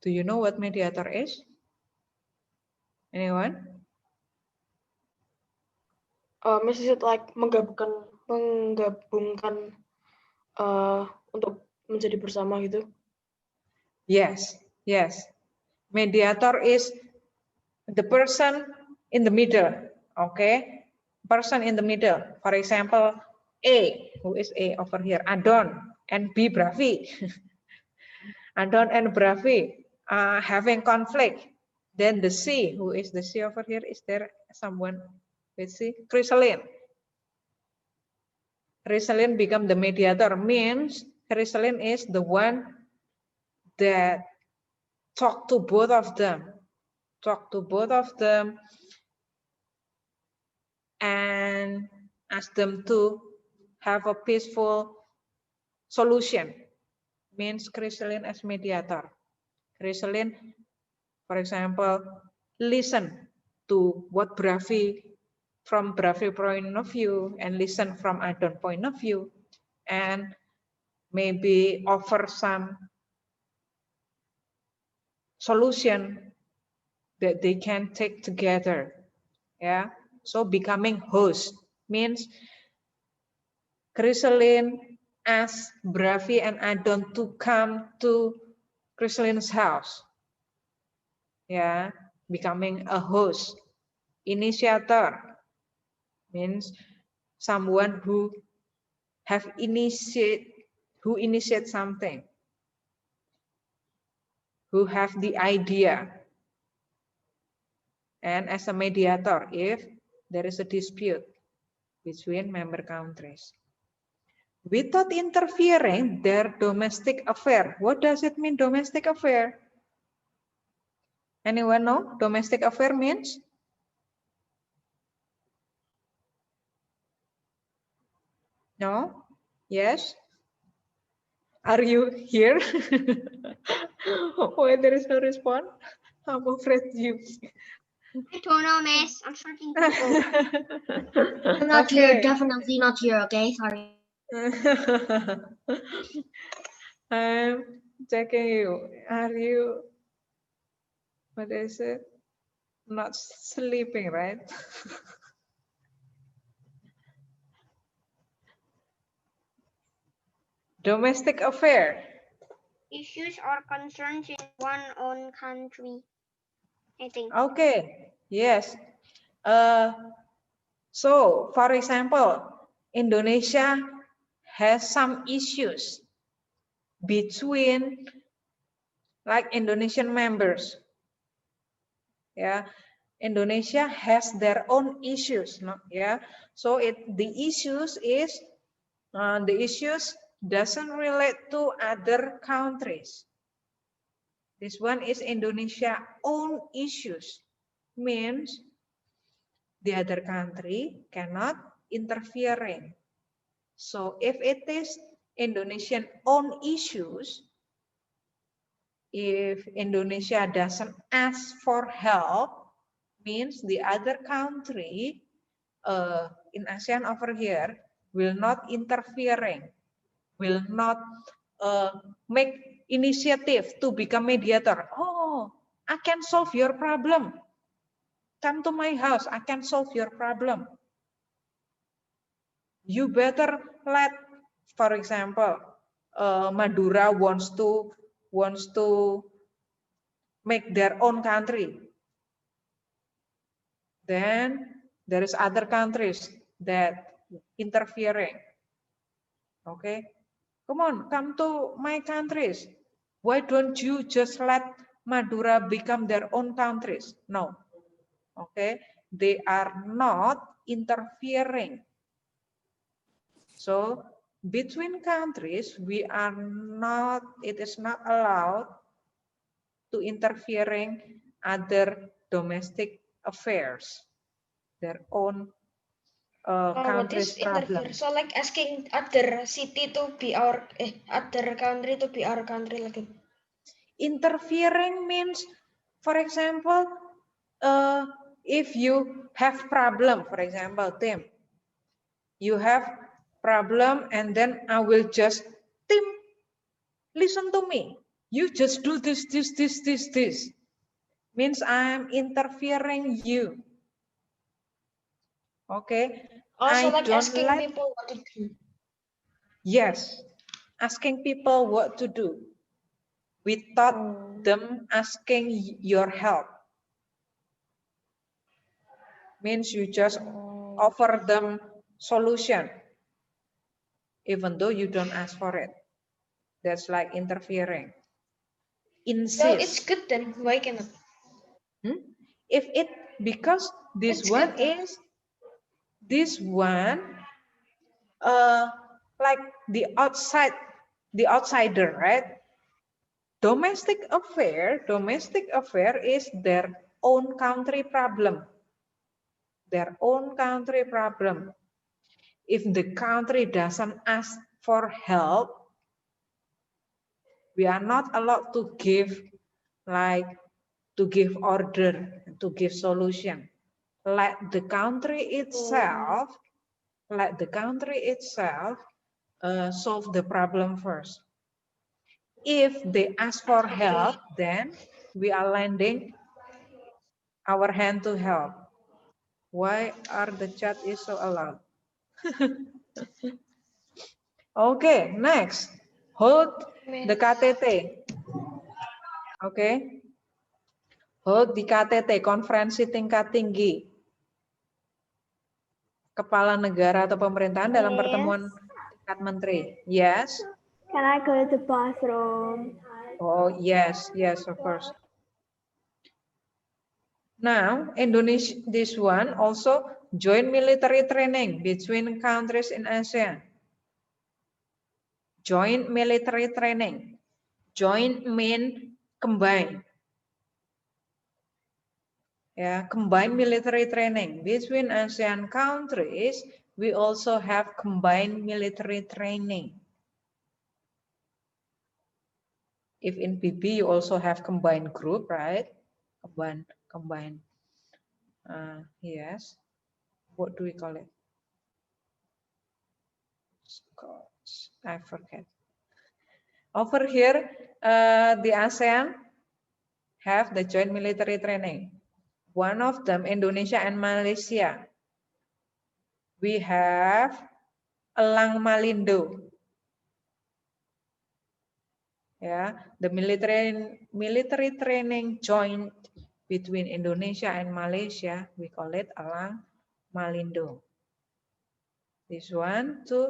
Do you know what mediator is? Anyone? Is it like menggabungkan untuk menjadi bersama gitu? Yes, yes. Mediator is the person in the middle, okay? Person in the middle. For example, A, who is A over here? Adon and B, Bravi. Adon and Bravi are having conflict. Then the C, who is the C over here? Is there someone with C? Chrysaline. Chrysaline become the mediator, means Chrysaline is the one that talk to both of them. Talk to both of them and ask them to have a peaceful solution. Means Chrysaline as mediator. Chrysaline, for example, listen to what Bravi, from Bravi point of view, and listen from Adon point of view, and maybe offer some solution that they can take together. Yeah, so becoming host means Chrysaline asked Bravi and Adon to come to Chrysaline's house. Yeah, becoming a host. Initiator means someone who initiate something, who have the idea. And as a mediator, if there is a dispute between member countries, without interfering their domestic affair. What does it mean, domestic affair? Anyone know domestic affair means? No? Yes? Are you here? Why there is no response? I'm afraid you. I don't know, miss. I'm searching people. I'm not here, definitely not here, okay? Sorry. I'm checking you. Are you, what is it? Not sleeping, right? Domestic affair. Issues or concerns in one own country, I think. Okay, yes. So, for example, Indonesia has some issues between like Indonesian members. Yeah, Indonesia has their own issues, no? Yeah, so the issues doesn't relate to other countries. This one is Indonesia own issues, means the other country cannot interfering. So if it is Indonesian own issues, if Indonesia doesn't ask for help, means the other country in ASEAN over here will not interfering, will not make initiative to become mediator. Oh, I can solve your problem. Come to my house, I can solve your problem. You better let, for example, Madura wants to make their own country. Then there is other countries that interfering. Okay, come to my countries. Why don't you just let Madura become their own countries? No. Okay, they are not interfering. So between countries, we are not, it is not allowed to interfering other domestic affairs, their own country's problem. So like asking other city to be our, other country to be our country like. Interfering means, for example, if you have problem, for example, Tim, you have problem and then I will just, Tim, listen to me. You just do this. Means I'm interfering you. Okay. Also like asking people what to do. Yes, asking people what to do without them asking your help. Means you just offer them solution, even though you don't ask for it. That's like interfering. Insist. So it's good then. Why cannot? If it, because this it's one good, is, this one like the outsider, right? Domestic affair is their own country problem. Their own country problem. If the country doesn't ask for help, we are not allowed to give, like, to give order, to give solution. Let the country itself, solve the problem first. If they ask for help, then we are lending our hand to help. Why are the chat is so allowed? Okay, next. Hold the KTT. Okay. Hold di KTT, konferensi tingkat tinggi. Kepala negara atau pemerintahan dalam pertemuan tingkat menteri. Yes. Can I go to the bathroom? Oh, yes, of course. Now, Indonesia, this one also joint military training between countries in ASEAN. Joint military training. Joint mean combine. Combined military training between ASEAN countries. We also have combined military training. If in PB you also have combined group, right? Combined. Yes. What do we call it? I forget. Over here, the ASEAN have the joint military training. One of them, Indonesia and Malaysia. We have Elang Malindo. The military training joint between Indonesia and Malaysia, we call it Elang Malindo. This one to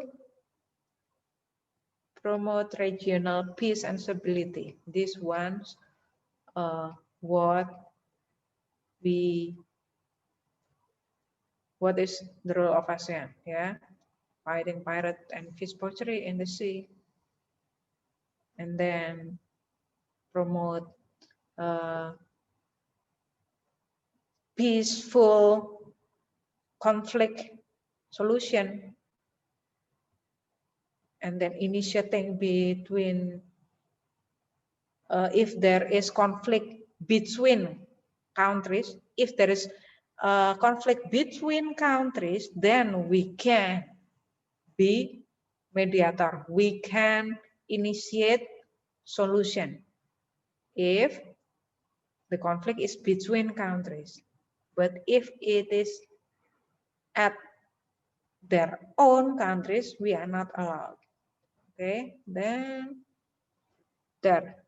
promote regional peace and stability. This one's what is the role of ASEAN? Fighting pirate and fish poultry in the sea, and then promote peaceful conflict solution, and then initiating between if there is conflict between countries, if there is conflict between countries, then we can be mediator. We can initiate solution if the conflict is between countries. But if it is at their own countries, we are not allowed. Okay, then there.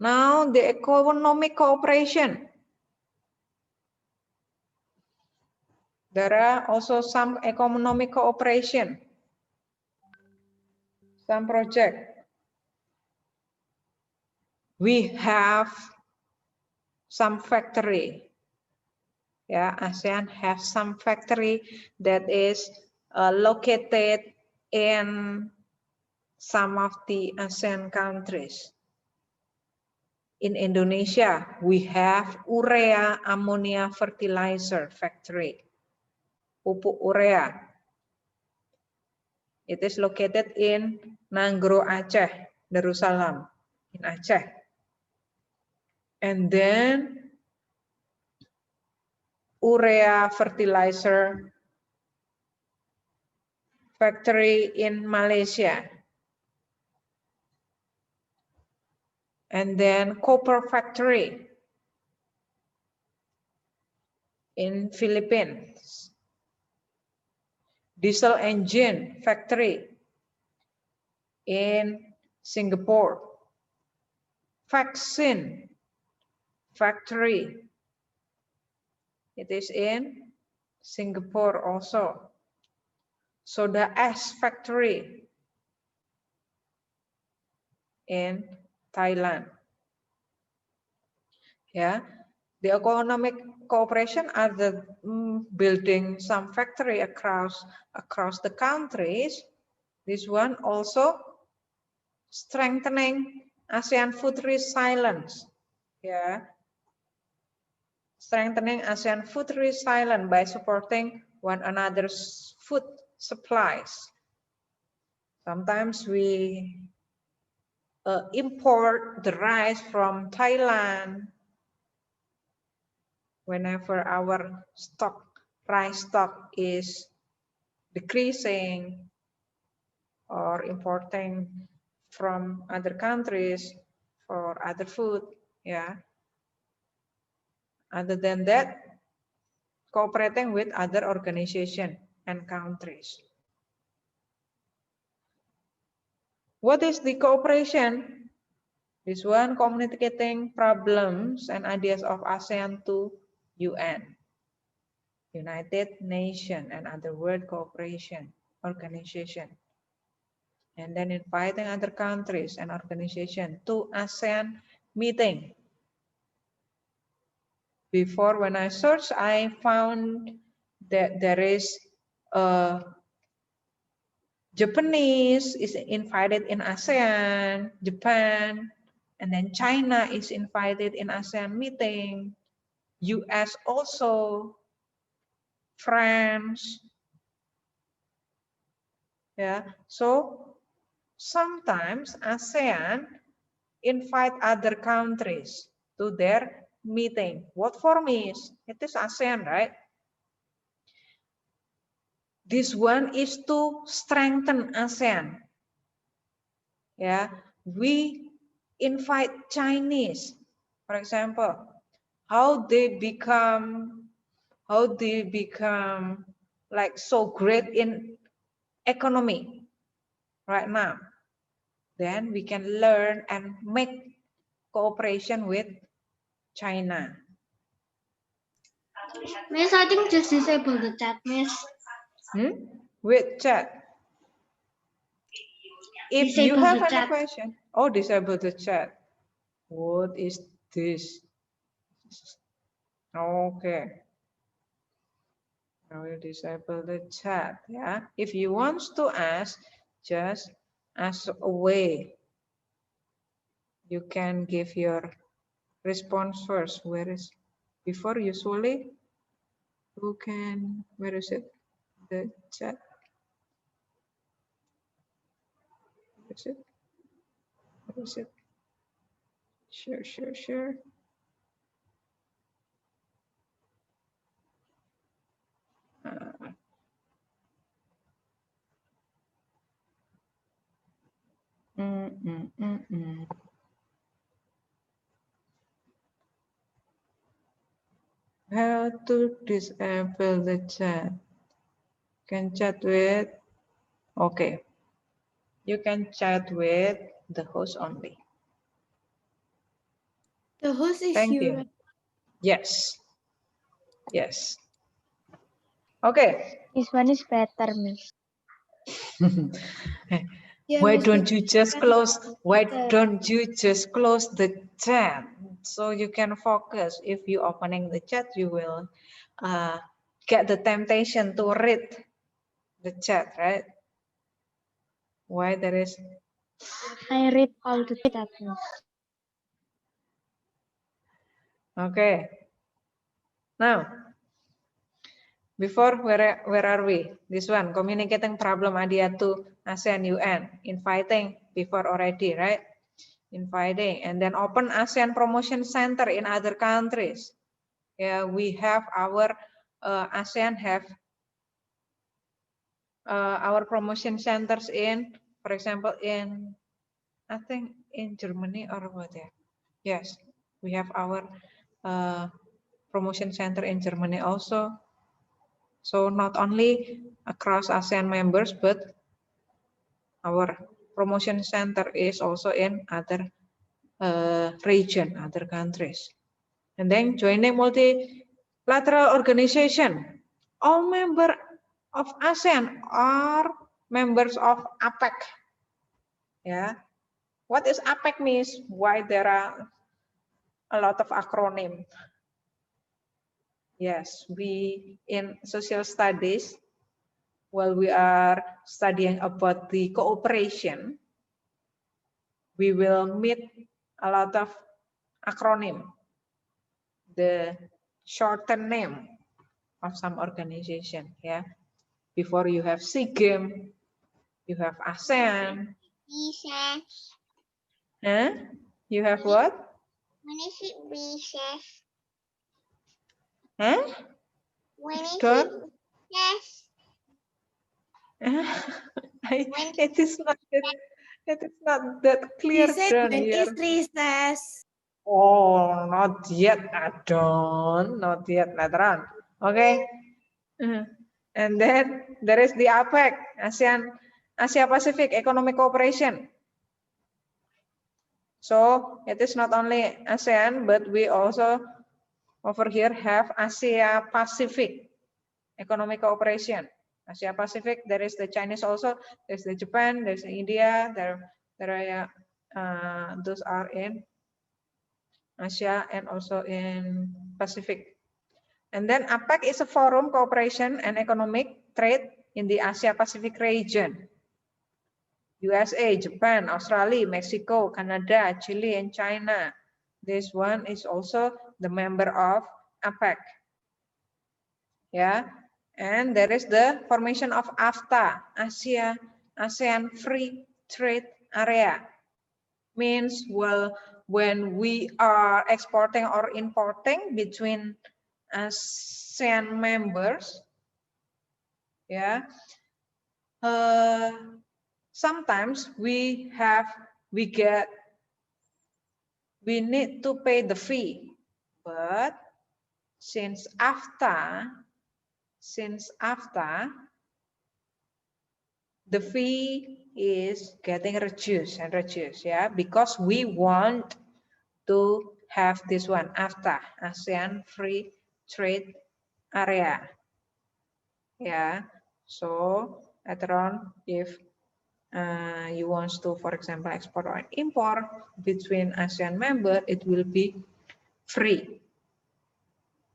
Now the economic cooperation. There are also some economic cooperation, some project. We have some factory. Yeah, ASEAN has some factory that is located in some of the ASEAN countries. In Indonesia, we have urea ammonia fertilizer factory, pupuk urea. It is located in Nanggro, Aceh, Darussalam, in Aceh. And then urea fertilizer factory in Malaysia. And then copper factory in Philippines. Diesel engine factory in Singapore. Vaccine factory. It is in Singapore also. Soda ash factory in Thailand. Yeah, the economic cooperation are the building some factory across the countries. This one also strengthening ASEAN food resilience. Yeah, strengthening ASEAN food resilience by supporting one another's food supplies. Sometimes we import the rice from Thailand whenever our rice stock is decreasing, or importing from other countries for other food. Yeah. Other than that, cooperating with other organizations and countries. What is the cooperation? This one, communicating problems and ideas of ASEAN to UN, United Nations, and other world cooperation organization. And then inviting other countries and organizations to ASEAN meeting. Before, when I searched, I found that there is Japanese is invited in ASEAN, Japan, and then China is invited in ASEAN meeting, US also, France. Yeah, so sometimes ASEAN invite other countries to their meeting. What for me is, it is ASEAN, right? This one is to strengthen ASEAN. Yeah, we invite Chinese, for example, how they become like so great in economy right now. Then we can learn and make cooperation with China. Miss, I think just disable the chat, Miss. With chat. If Disable you have the any chat. question, disable the chat. What is this? Okay. I will disable the chat. Yeah. If you want to ask, just ask away. You can give your response first. Where is before usually? Who can? Where is it? The chat. Where is it? Where is it? Sure. How to disable the chat? Can chat with, okay. You can chat with the host only. The host is Thank you, you. right? Yes. Yes. Okay. This one is better, Miss. Yeah, Why Miss, don't you just close? Why better. don't you just close the chat so you can focus? If you opening the chat, you will get the temptation to read the chat, right? Why there is? I read all the chat, Miss. Okay. Now, before where are we? This one, communicating problem idea to ASEAN UN, inviting before already, right? Inviting, and then open ASEAN Promotion Center in other countries. Yeah, we have our ASEAN have our promotion centers in, for example, in I think in Germany or what? Yeah, yes, we have our promotion center in Germany also. So not only across ASEAN members, but our promotion center is also in other region, other countries. And then joining multilateral organization. All members of ASEAN are members of APEC. Yeah. What is APEC means? Why there are a lot of acronym? Yes, we in social studies, while we are studying about the cooperation, we will meet a lot of acronym, the shortened name of some organization. Yeah, before you have SEAGAM, you have ASEAN. Recess. Huh? You have what? When is it recess? Huh? When is it Don't. recess? It is not that. It is not that clear. He said Don, when is here. recess? Oh, not yet, Adon. Not yet, later on. Okay. And then there is the APEC, Asia Pacific Economic Cooperation. So it is not only ASEAN, but we also over here have Asia Pacific Economic Cooperation. Asia Pacific, there is the Chinese also, there's the Japan, there's the India, there are those are in Asia and also in Pacific. And then APEC is a forum cooperation and economic trade in the Asia Pacific region. USA, Japan, Australia, Mexico, Canada, Chile, and China. This one is also the member of APEC. Yeah, and there is the formation of AFTA, ASEAN Free Trade Area. Means, well, when we are exporting or importing between ASEAN members, yeah, sometimes we need to pay the fee, but since AFTA, the fee is getting reduced, yeah, because we want to have this one, AFTA, ASEAN Free Trade Area. Yeah, so later on, if you want to, for example, export or import between ASEAN member, it will be free.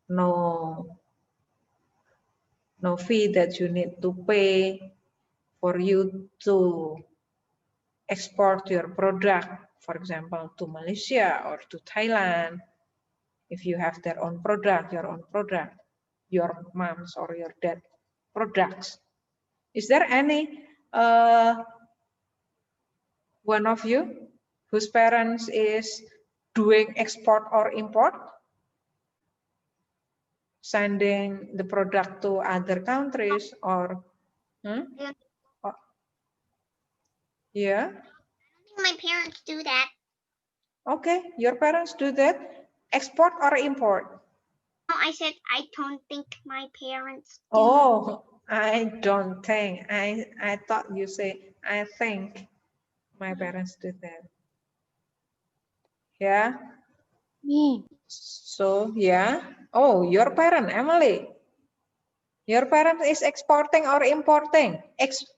No fee that you need to pay for you to export your product, for example, to Malaysia or to Thailand. If you have their own product, your mom's or your dad products. Is there any one of you whose parents is doing export or import? Sending the product to other countries or yeah. My parents do that. Okay, your parents do that. Export or import? No, I said I don't think my parents do. Oh, I don't think. I thought you say I think my parents do that. Yeah. Me. So yeah. Oh, your parent, Emily. Your parent is exporting or importing?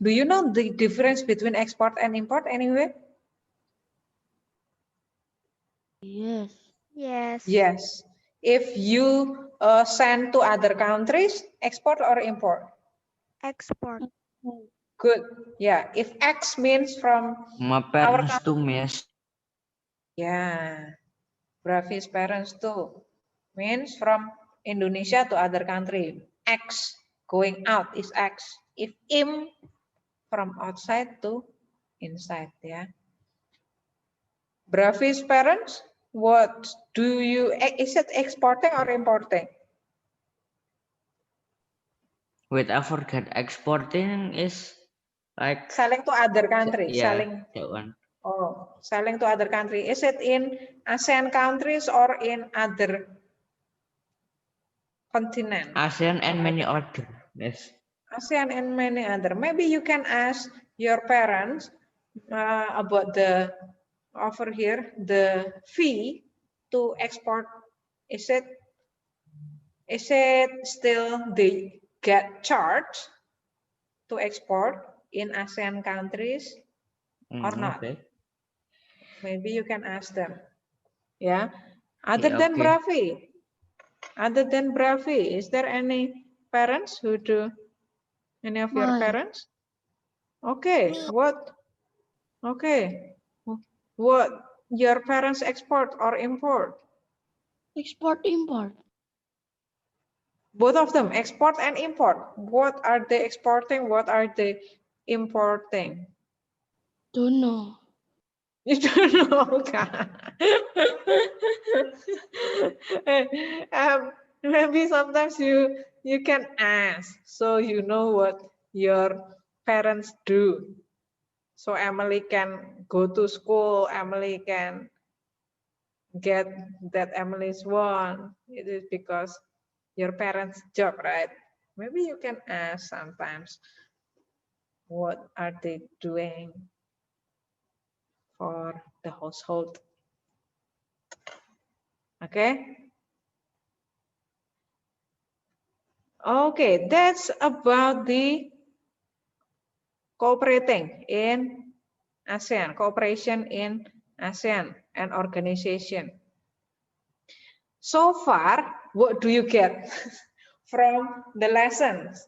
Do you know the difference between export and import anyway? Yes. Yes. Yes. If you send to other countries, export or import? Export. Good. Yeah. If X means from My our parents country. too, miss. Yeah. Bravi's parents too. Means from Indonesia to other country. X going out is X. If im from outside to inside. Yeah. Bravi's parents, what do you, is it exporting or importing? Wait, I forgot. Exporting is like Selling to other country. yeah, Selling. that one. Oh, selling to other country. Is it in ASEAN countries or in other continent? ASEAN and many other. Yes. ASEAN and many other. Maybe you can ask your parents about the over here the fee to export. Is it still they get charged to export in ASEAN countries or not? Okay. Maybe you can ask them. Yeah. Other Yeah, than okay. Bravi, is there any parents who do? Any of your Mine. parents? Okay. What? Okay. What your parents export or import? Export import. Both of them, export and import. What are they exporting? What are they importing? Don't know. You don't know, Kak. Maybe sometimes you can ask, so you know what your parents do. So Emily can go to school. Emily can get that Emily's one. It is because your parents' job, right? Maybe you can ask sometimes, what are they doing for the household? Okay. Okay, that's about the cooperating in ASEAN, cooperation in ASEAN and organization. So far, what do you get from the lessons?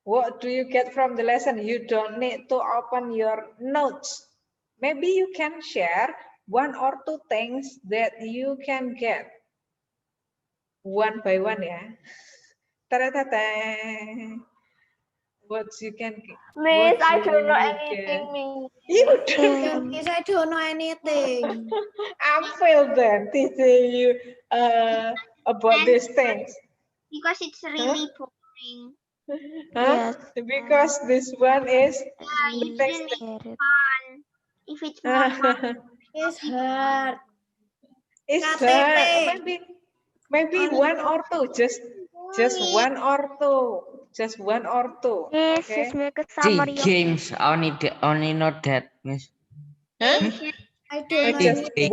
What do you get from the lesson? You don't need to open your notes. Maybe you can share one or two things that you can get one by one, yeah. What you can get. Miss, I don't know anything, Miss. You don't. Miss, I don't know anything. I'm feel then teaching you about these things. Because it's really boring. Huh? Because this one is You shouldn't make it fun. If it's more fun, It's hard. it's KTP. maybe one or two, just one or two, just one or two. Yes, Okay. just make a See, summary of games only not that, miss. Huh? I don't know Just anything.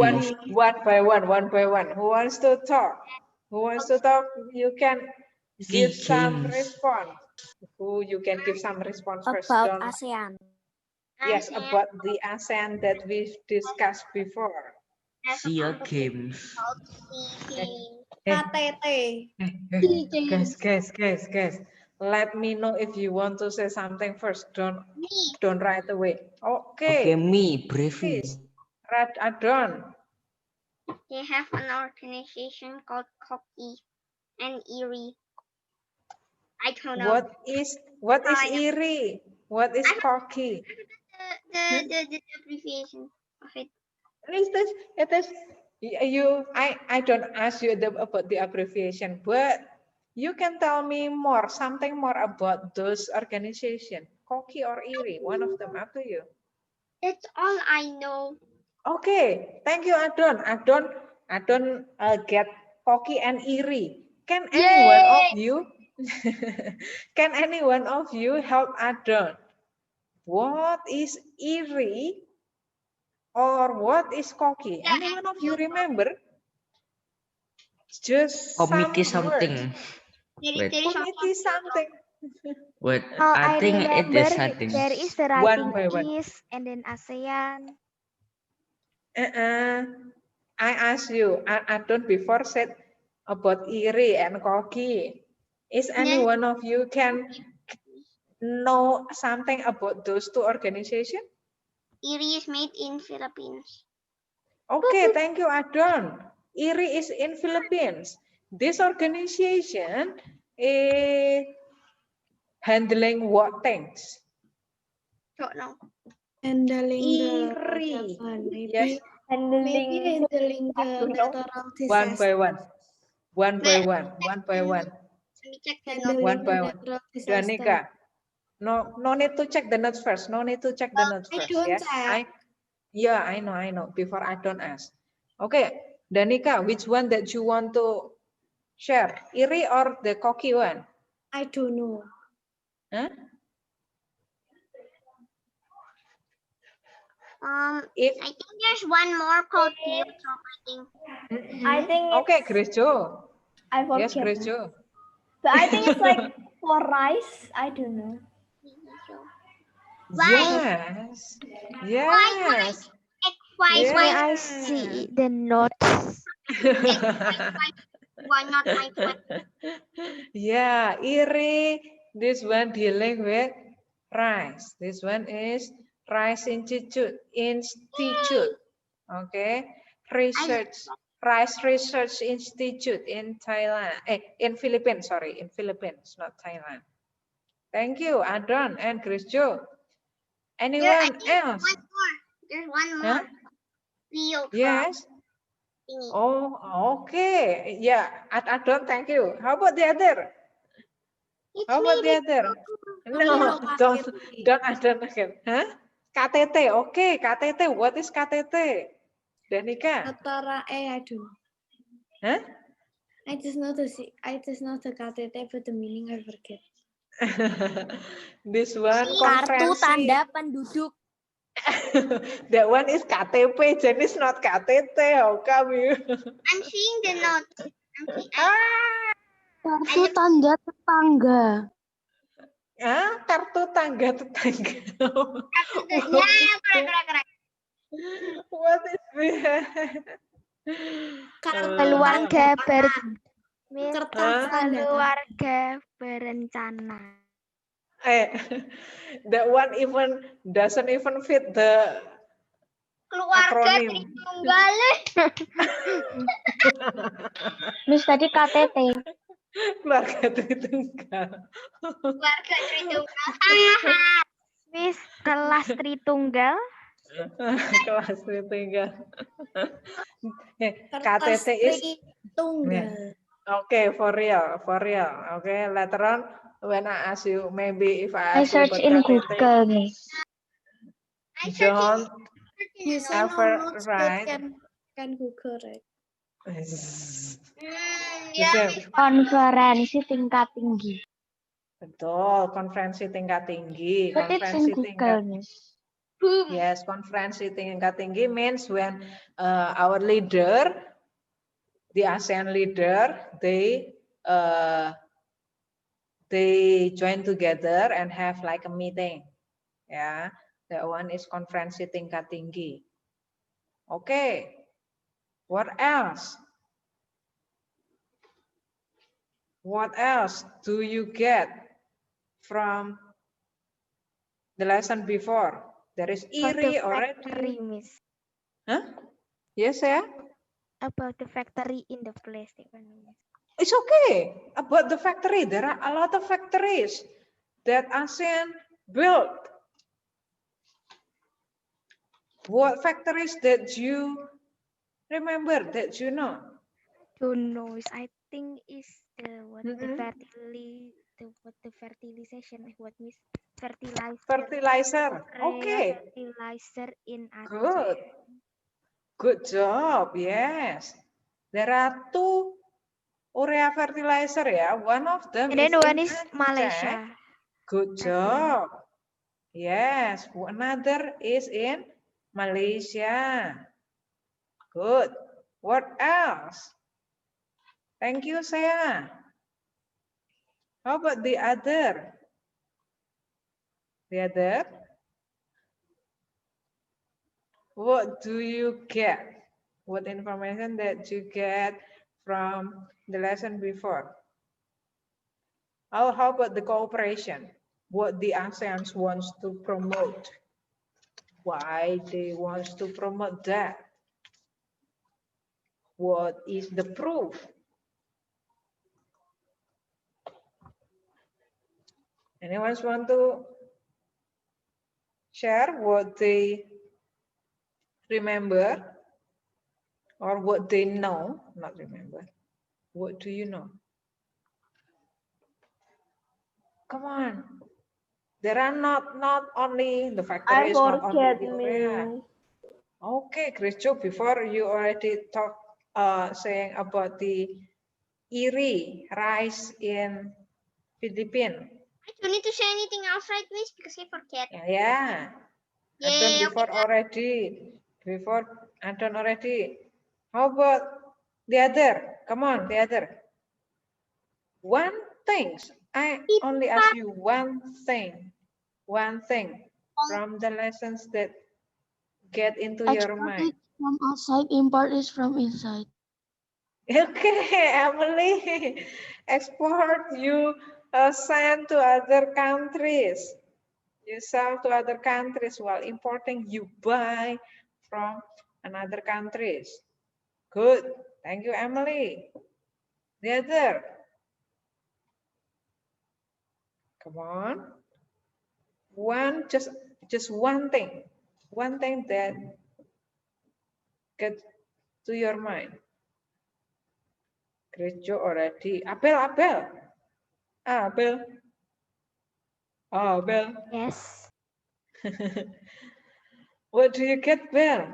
one by one. Who wants to talk? Who wants to talk? You can give some games. response. Who you can give some response first. About Don't. ASEAN. Yes, about the ASEAN that we've discussed before. See your games. KTP. Guys. Let me know if you want to say something first. Don't right away. Okay, Okay. me, Bravi. Please. Adon. They have an organization called Koki and Erie. I don't know. What is Erie? What is Koki? The abbreviation of it. It is I don't ask you about the abbreviation, but you can tell me something more about those organizations, Koki or Erie, one of them, up to you. That's all I know. Okay, thank you, Adon. Adon get Koki and Iri. Can anyone of you, can anyone of you help Adon? What is Iri or what is Koki? Anyone of you remember? Just Committee some words. something. Wait, Committee something. wait. Oh, I I think it remember is something. there is the One writing by one. keys and then ASEAN. I asked you, Adon before said about Iri and Koki. Is any one of you can know something about those two organizations? Iri is made in Philippines. Okay, thank you, Adon. IRI is in Philippines. This organization is handling what things? Don't know. Handling the IRI. maybe Yes. maybe handling the natural One disaster. by one. One by one. One by one. Handling One by the one. natural disaster. Danica, no need to check the notes first. No need to check the notes I first. don't Yeah, check. I know. Before I don't ask. Okay, Danica, which one that you want to share? IRI or the Koki one? I don't know. Huh? I think there's one more called Teardrop, I think. I think Okay, Grace Jo. I forget. Yes, Grace Jo. But I think it's like for rice. I don't know. Yes. Yes. Miss, may I see the notes? Why not my friend? Yeah, IRI. This one dealing with rice. This one is Rice Institute. Okay. Rice Research Institute in Thailand. In Philippines, sorry. In Philippines, not Thailand. Thank you, Adon and Chris Jo. Anyone else? One more. There's one more. Huh? Field Yes. thingy. Oh, okay. Yeah, Adon, thank you. How about the other? How about the other? No, don't Adon again. Huh? KTT. Okay, KTT. What is KTT? Danica. Katara I don't know. Huh? I just know the KTT, but the meaning I forget. This one Kartu konferensi. tanda penduduk. That one is KTP, jenis not KTT. How come you? I'm seeing the note. Kartu tanda tetangga. Kartu tangga tetangga. Correct. What is this? Keluarga berencana. That one even doesn't even fit the Keluarga acronym. Tritunggal. Miss tadi KTT. Keluarga Tritunggal. Keluarga Tritunggal. Miss kelas Tritunggal. Kelas Tritunggal. KTT is Tunggal. okay, for real. Okay, later on when I ask you, maybe if I I ask you search about in KTT, Google, Miss. don't Yes, ever write. Can Google, right? Konferensi tingkat tinggi. Betul, konferensi tingkat tinggi. But it's in Google, Miss. Yes, konferensi tingkat tinggi means when our leader, the ASEAN leader, they join together and have like a meeting. Yeah, that one is konferensi tingkat tinggi. Okay, what else? What else do you get from the lesson before? There is IRI already. Miss. Huh? Yes, yeah? About the factory in the place. It's okay. About the factory, there are a lot of factories that ASEAN built. What factories that you remember, that you know? Don't know. I think is the fertilization. What Miss? Fertilizer. Fertilizer. Okay. Fertilizer in ASEAN. Good. Good job. Yes. There are two urea fertilizer, yeah. One of them And then is one in is Aceh. Malaysia. Good job. Yes. Another is in Malaysia. Good. What else? Thank you, Saya. How about the other? The other? What do you get? What information that you get from the lesson before? How about the cooperation? What the ASEAN wants to promote? Why they want to promote that? What is the proof? Anyone want to share what they remember or what they know? Not remember. What do you know? Come on. There are not only the factories, not only the urea. Okay, Christo, before you already talk saying about the iri rice in Philippines. I don't need to say anything else, right, Miss? Because I forget. Yeah. I've done Yeah, before already. I've done already. How about the other? Come on, the other. One thing. I only ask you one thing. One thing from the lessons that get into your Export mind. is from outside, import is from inside. Okay, Emily. Export you send to other countries. You sell to other countries while importing you buy from another countries. Good. Thank you, Emily. The other. Come on. Just one thing. One thing that gets to your mind. Grejo already. Abel. Abel. Abel. Yes. What do you get, Bel?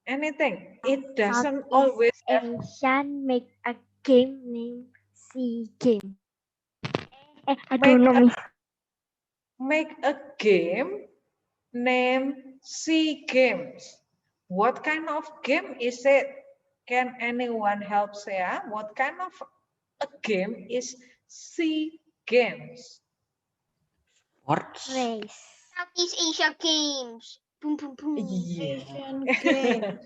Anything. It doesn't always have. Asian make a game named SEA Game. I Make don't know, Miss. Make a game named SEA Games. What kind of game is it? Can anyone help saya? What kind of a game is SEA Games? What? Race. Southeast Asia Games. Boom, boom, boom. Yeah. Asian Games.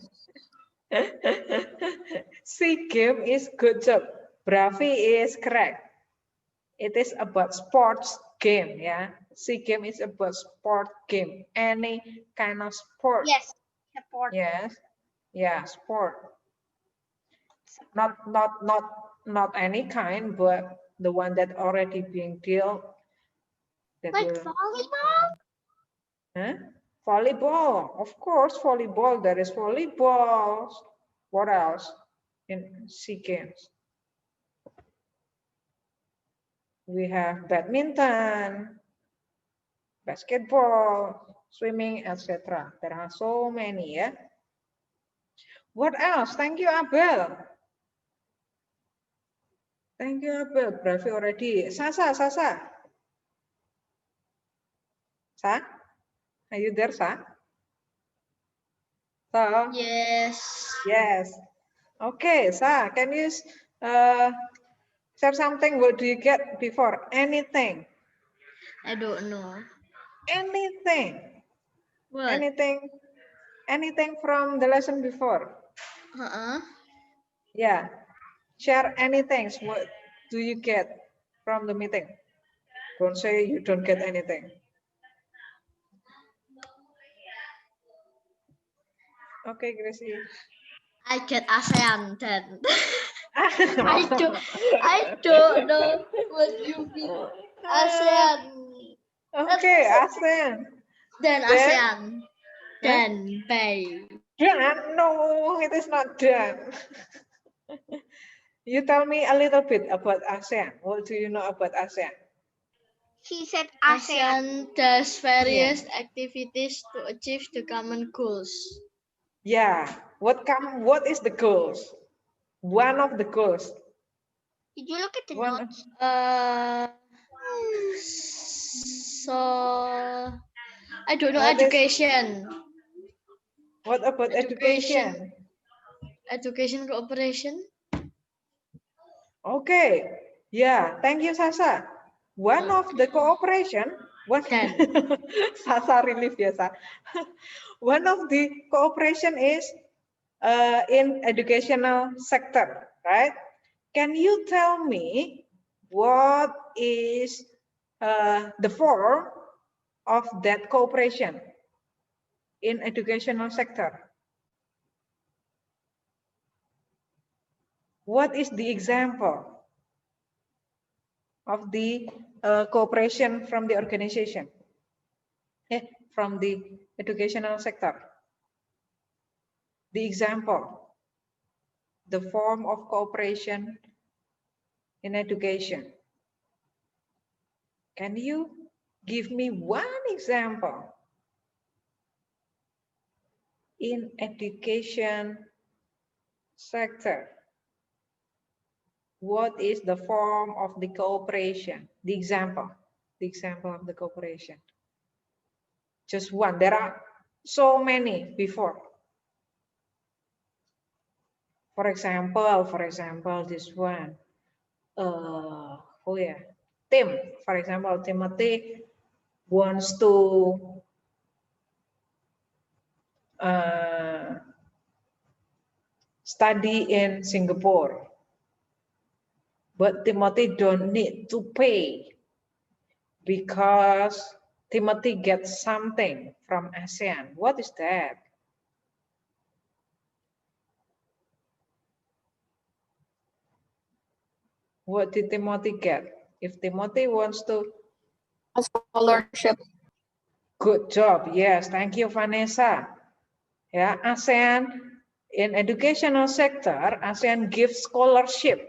SEA Game is good job. Bravi is correct. It is about sports game, yeah. SEA Game is about sport game. Any kind of sport. Yes, support. Yes. Yeah, sport. Not any kind, but the one that already being dealt. Like volleyball? Huh? Volleyball, of course, volleyball. There is volleyball. What else in SEA Games? We have badminton, basketball, swimming, etc. There are so many, yeah. What else? Thank you, Abel. Thank you, Abel. Bravi already. Sasa. Sa? Are you there, Sa? Sa? Yes. Yes. Okay, Sa, can you share something? What do you get before? Anything. I don't know. Anything. What? Anything from the lesson before. Yeah. Share anything. What do you get from the meeting? Don't say you don't get anything. Okay, Gracie. I get ASEAN then. I don't know what you mean. ASEAN. Okay, ASEAN. Then ASEAN. Then Bay. Done. No, it is not done. You tell me a little bit about ASEAN. What do you know about ASEAN? She said ASEAN does various activities to achieve the common goals. Yeah. What is the goals? One of the goals. Did you look at the One. notes? So I don't know. What is- Education. What about education? Education cooperation. Okay. Yeah. Thank you, Sasa. One of the cooperation. One. Sasa relief biasa. One of the cooperation is in educational sector, right? Can you tell me what is the form of that cooperation in educational sector? What is the example of the cooperation from the organization, from the educational sector? The example, the form of cooperation in education. Can you give me one example in education sector? What is the form of the cooperation? The example of the cooperation. Just one. There are so many before. For example, this one. Oh yeah, Tim. For example, Timothy wants to study in Singapore, but Timothy don't need to pay because Timothy gets something from ASEAN. What is that? What did Timothy get? If Timothy wants to... A scholarship. Good job. Yes, thank you, Vanessa. Yeah, ASEAN in educational sector, ASEAN gives scholarship.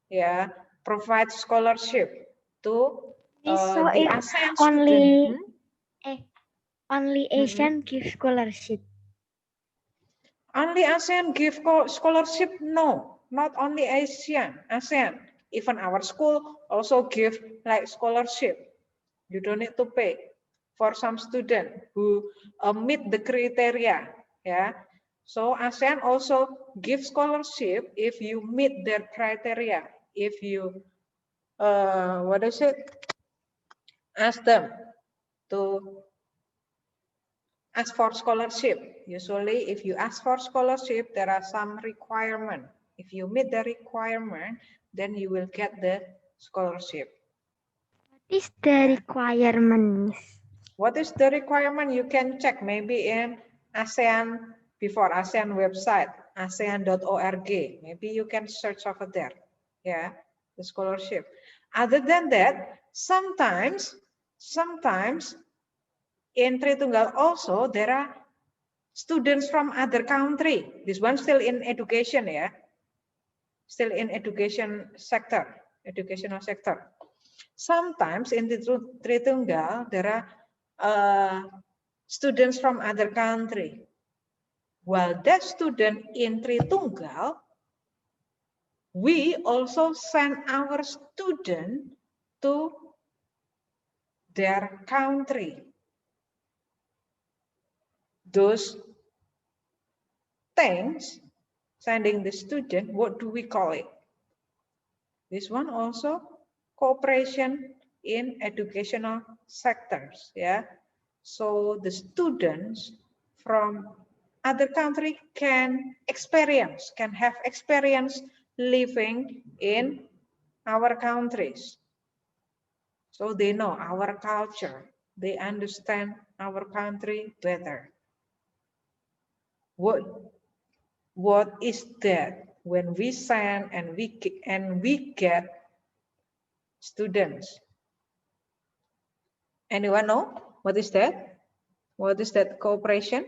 Yeah, provide scholarship to So the it ASEAN only student. only Asian give scholarship. Only ASEAN give scholarship? No, not only ASEAN. Even our school also give like scholarship. You don't need to pay for some student who meet the criteria. Yeah. So ASEAN also give scholarship if you meet their criteria. If you ask them to ask for scholarship. Usually if you ask for scholarship, there are some requirement. If you meet the requirement, then you will get the scholarship. What is the requirement? What is the requirement? You can check maybe in ASEAN, before ASEAN website, asean.org. Maybe you can search over there. Yeah, the scholarship. Other than that, sometimes in Tritunggal also there are students from other country. This one still in education, yeah. Still in educational sector. Sometimes in the Tritunggal there are students from other country. While that student in Tritunggal, we also send our student to their country. Those things, sending the student, what do we call it? This one also cooperation in educational sectors. Yeah. So the students from other country can have experience living in our countries. So they know our culture. They understand our country better. What is that when we send and we get students? Anyone know what is that? What is that cooperation?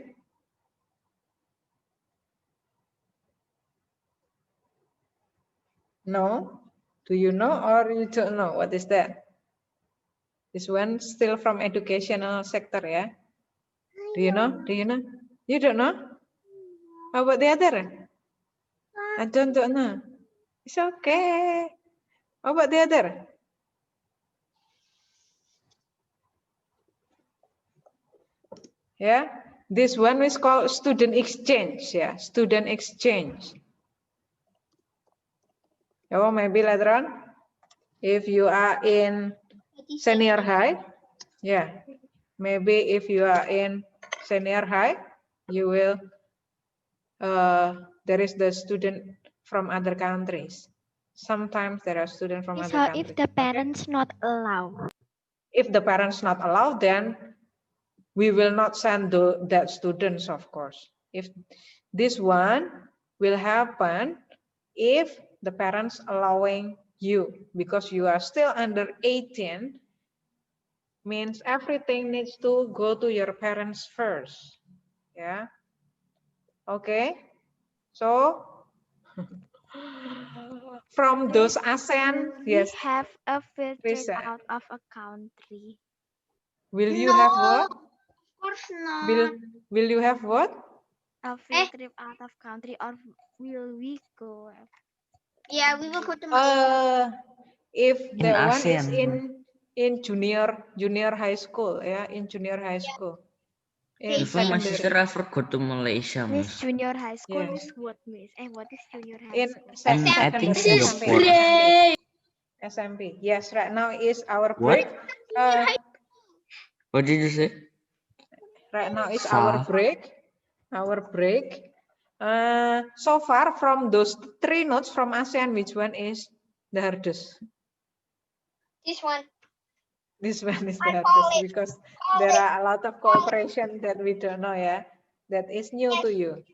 No? Do you know or you don't know? What is that? This one still from educational sector, yeah? Do you know? Do you know? You don't know? How about the other? I don't know. It's okay. How about the other? Yeah, this one is called student exchange. Yeah, student exchange. Oh, maybe later on, if you are in senior high, yeah, maybe if you are in senior high, you will, there is the student from other countries. Sometimes there are students from other So countries. if the parents not allow. If the parents not allow, then we will not send that students, of course. If this one will happen if the parents allowing you, because you are still under 18, means everything needs to go to your parents first. Yeah. Okay. So from those ASEAN, We yes. have a field trip Lisa. out of a country. Will you have what? Of course not. Will you have what? A field trip out of country, or will we go? Yeah, we will go to Malaysia. If In the one is ASEAN. in junior high school, yeah, in junior high school. In Even my sister secondary. ever go to Malaysia, Miss Miss. junior high school Yes. is what, Miss? What is junior high In school? I think secondary. Singapore. SMP. Yes, right now is our What? break. What did you say? Right now is our break. Our break. So far from those 3 notes from ASEAN, which one is the hardest? This one. This one is the hardest because there are a lot of cooperation that we don't know, yeah. That is new to you.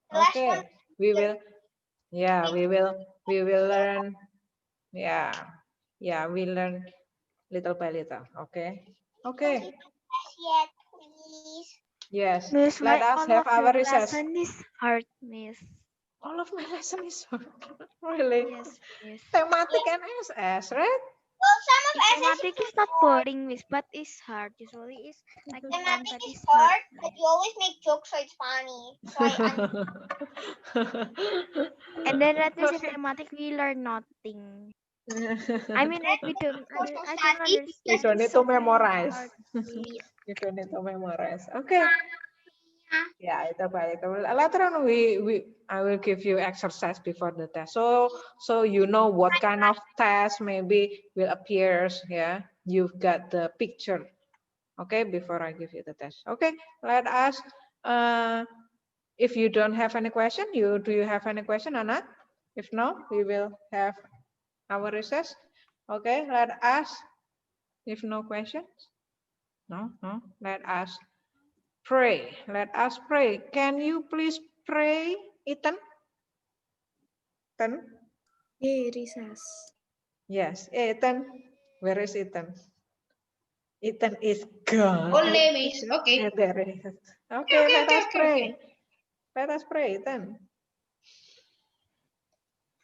Okay, we will. Yeah, we will learn. Yeah, we learn little by little. Okay. Okay. Yet, please. Yes. Miss, Let why us all have of our your recess. lesson is hard, Miss? All of my lesson is hard. Really? Yes, Miss. Thematic and SS, right? Well, some of Thematic is not boring, Miss, but it's hard. Usually it's like fun, thematic but is it's hard, but you always make jokes, so it's funny. So And then at least in thematic we learn nothing. I mean, like we don't. I don't understand. You don't need to memorize. Hard. You don't need to memorize. Okay. Yeah, itu baik. Later on, I will give you exercise before the test. So you know what kind of test maybe will appear. Yeah, you've got the picture. Okay, before I give you the test. Okay, let us. If you don't have any question, do you have any question, Anna? If no, we will have our recess. Okay, let us. If no questions, no. Let us pray. Let us pray. Can you please pray, Ethan? Ethan? Hey, recess. Yes, Ethan. Where is Ethan? Ethan is gone. Only, Miss. Okay. Yeah, there he is. Okay, let us pray. Let us pray, Ethan.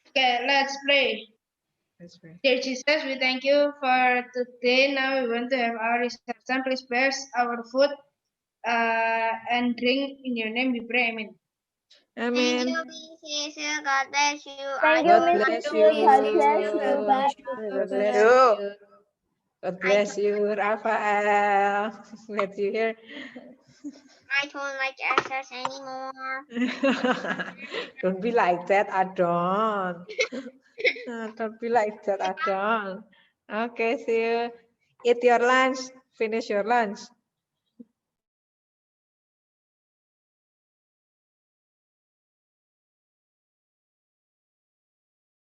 Okay, let's pray. Let's pray. Dear Jesus, we thank you for today. Now we want to have our reception. Please bless our food and drink. In your name we pray. Amen. Amen. Thank you, Jesus. God bless you. Thank God you, bless Miss. you. God bless you. God bless you. God bless you, Rafael. Let you hear. I don't like SS anymore. Don't be like that, Adon. Don't be like that, Adon. Okay, see you. Eat your lunch. Finish your lunch.